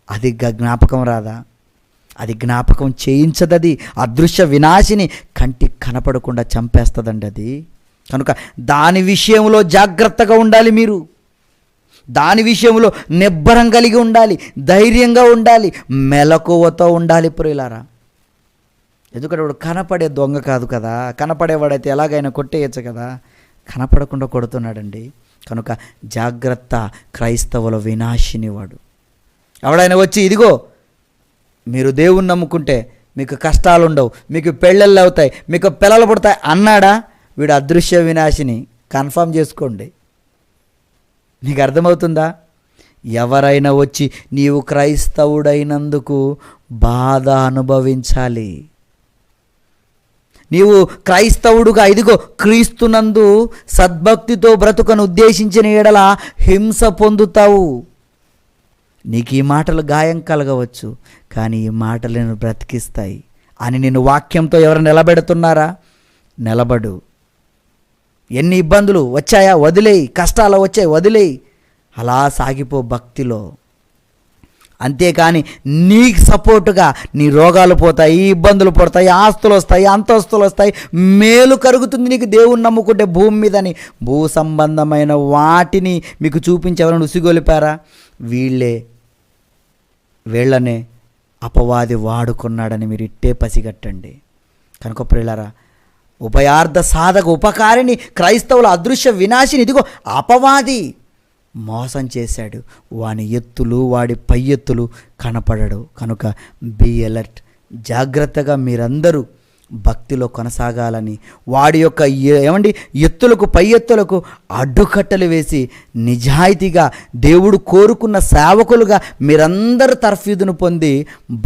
అది జ్ఞాపకం రాదా? అది జ్ఞాపకం చేయించదది. అదృశ్య వినాశిని కంటికి కనపడకుండా చంపేస్తుందండి అది. కనుక దాని విషయంలో జాగ్రత్తగా ఉండాలి. మీరు దాని విషయంలో నిబ్బరం కలిగి ఉండాలి, ధైర్యంగా ఉండాలి, మెలకువతో ఉండాలి ప్రియులారా. ఎందుకంటే వాడు కనపడే దొంగ కాదు కదా. కనపడేవాడైతే ఎలాగైనా కొట్టేయచ్చు కదా. కనపడకుండా కొడుతున్నాడండి. కనుక జాగ్రత్త. క్రైస్తవుల వినాశిని వాడు. ఎవడైనా వచ్చి ఇదిగో మీరు దేవుణ్ణి నమ్ముకుంటే మీకు కష్టాలు ఉండవు, మీకు పెళ్ళిళ్ళు అవుతాయి, మీకు పిల్లలు పుడతాయి అన్నాడా? వీడు అదృశ్య వినాశిని. కన్ఫర్మ్ చేసుకోండి. నీకు అర్థమవుతుందా? ఎవరైనా వచ్చి నీవు క్రైస్తవుడైనందుకు బాధ అనుభవించాలి. నీవు క్రైస్తవుడుగా ఇదిగో క్రీస్తునందు సద్భక్తితో బ్రతుకను ఉద్దేశించిన ఎడల హింస పొందుతావు. నీకు ఈ మాటలు గాయం కలగవచ్చు, కానీ ఈ మాటలు నేను బ్రతికిస్తాయి అని నిన్ను వాక్యంతో ఎవరు నిలబెడుతున్నారా? నిలబడు. ఎన్ని ఇబ్బందులు వచ్చాయా? వదిలేయి. కష్టాలు వచ్చాయి, వదిలేయి. అలా సాగిపో భక్తిలో. అంతేకాని నీకు సపోర్టుగా నీ రోగాలు పోతాయి, ఇబ్బందులు పడతాయి, ఆస్తులు వస్తాయి, అంతస్తులు వస్తాయి, మేలు కరుగుతుంది నీకు దేవుని నమ్ముకుంటే భూమి మీదని భూ సంబంధమైన వాటిని మీకు చూపించి ఎవరైనా ఉసిగొలిపారా? వీళ్ళనే అపవాది వాడుకున్నాడని మీరు ఇట్టే పసిగట్టండి. కనుక ప్రియులారా, ఉభయార్థ సాధక ఉపకారిణి క్రైస్తవుల అదృశ్య వినాశిని ఇదిగో అపవాది మోసం చేశాడు. వాని ఎత్తులు వాడి పై ఎత్తులు కనపడడు. కనుక బీ అలర్ట్, జాగ్రత్తగా మీరందరూ భక్తిలో కొనసాగాలని, వాడి యొక్క ఎత్తులకు పై ఎత్తులకు అడ్డుకట్టలు వేసి నిజాయితీగా దేవుడు కోరుకున్న సేవకులుగా మీరందరూ తర్ఫీదును పొంది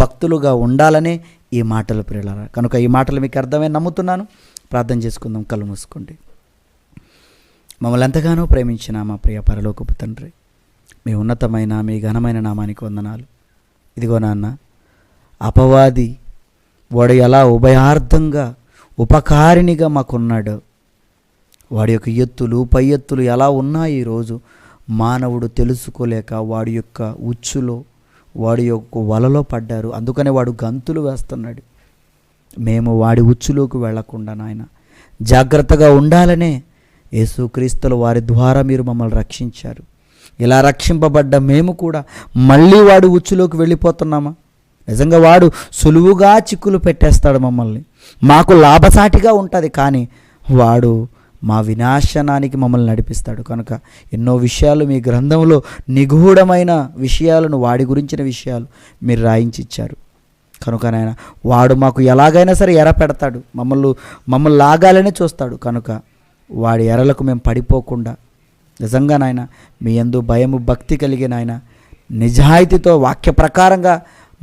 భక్తులుగా ఉండాలనే ఈ మాటలు ప్రియులారా. కనుక ఈ మాటలు మీకు అర్థమై నమ్ముతున్నాను. ప్రార్థన చేసుకుందాం. కళ్ళు మూసుకోండి. మమ్మల్ని ఎంతగానో ప్రేమించిన మా ప్రియ పరలోకపు తండ్రి, మీ ఉన్నతమైన మీ ఘనమైన నామానికి వందనాలు. ఇదిగో నాన్న, అపవాది వాడు ఎలా ఉభయార్థంగా ఉపకారిణిగా మాకున్నాడు, వాడి యొక్క ఎత్తులు పై ఎత్తులు ఎలా ఉన్నాయి ఈరోజు మానవుడు తెలుసుకోలేక వాడి యొక్క ఉచ్చులో వాడి యొక్క వలలో పడ్డారు. అందుకనే వాడు గంతులు వేస్తున్నాడు. మేము వాడి ఉచ్చులోకి వెళ్లకుండా నాయన జాగ్రత్తగా ఉండాలనే యేసుక్రీస్తుల వారి ద్వారా మీరు మమ్మల్ని రక్షించారు. ఇలా రక్షింపబడ్డ మేము కూడా మళ్ళీ వాడు ఉచ్చులోకి వెళ్ళిపోతున్నామా? నిజంగా వాడు సులువుగా చిక్కులు పెట్టేస్తాడు మమ్మల్ని, మాకు లాభసాటిగా ఉంటుంది, కానీ వాడు మా వినాశనానికి మమ్మల్ని నడిపిస్తాడు. కనుక ఎన్నో విషయాలు మీ గ్రంథంలో నిగూఢమైన విషయాలను, వాడి గురించిన విషయాలు మీరు రాయించిచ్చారు. కనుక నాయన వాడు మాకు ఎలాగైనా సరే ఎర పెడతాడు, మమ్మల్ని లాగాలనే చూస్తాడు. కనుక వాడి ఎరలకు మేము పడిపోకుండా నిజంగా నాయన మీ యందు భయము భక్తి కలిగిన ఆయన నిజాయితీతో వాక్య ప్రకారంగా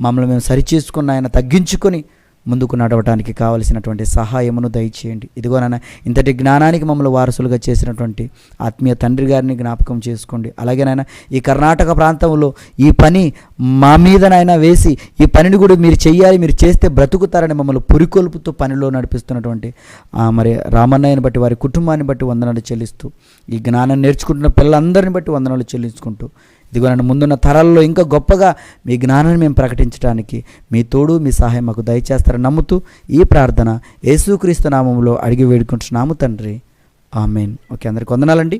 మమ్మల్ని మేము సరిచేసుకున్న ఆయన తగ్గించుకొని ముందుకు నడవటానికి కావలసినటువంటి సహాయమును దయచేయండి. ఇదిగో నాన్న, ఇంతటి జ్ఞానానికి మమ్మల్ని వారసులుగా చేసినటువంటి ఆత్మీయ తండ్రి గారిని జ్ఞాపకం చేసుకోండి. అలాగే నాయన ఈ కర్ణాటక ప్రాంతంలో ఈ పని మా మీద నాయన వేసి ఈ పనిని కూడా మీరు చెయ్యాలి, మీరు చేస్తే బ్రతుకుతారని మమ్మల్ని పురికొల్పుతూ పనిలో నడిపిస్తున్నటువంటి మరి రామన్నయ్యని బట్టి వారి కుటుంబాన్ని బట్టి వందనాలు చెల్లిస్తూ, ఈ జ్ఞానం నేర్చుకుంటున్న పిల్లలందరిని బట్టి వందనాలు చెల్లించుకుంటూ, ఇదిగో నన్ను ముందున్న తరాల్లో ఇంకా గొప్పగా మీ జ్ఞానాన్ని మేము ప్రకటించడానికి మీ తోడు మీ సహాయం మాకు దయచేస్తారని నమ్ముతూ ఈ ప్రార్థన యేసుక్రీస్తు నామములో అడిగి వేడుకుంటున్నాము తండ్రి. ఆమేన్. ఓకే, అందరికి వందనాలండి.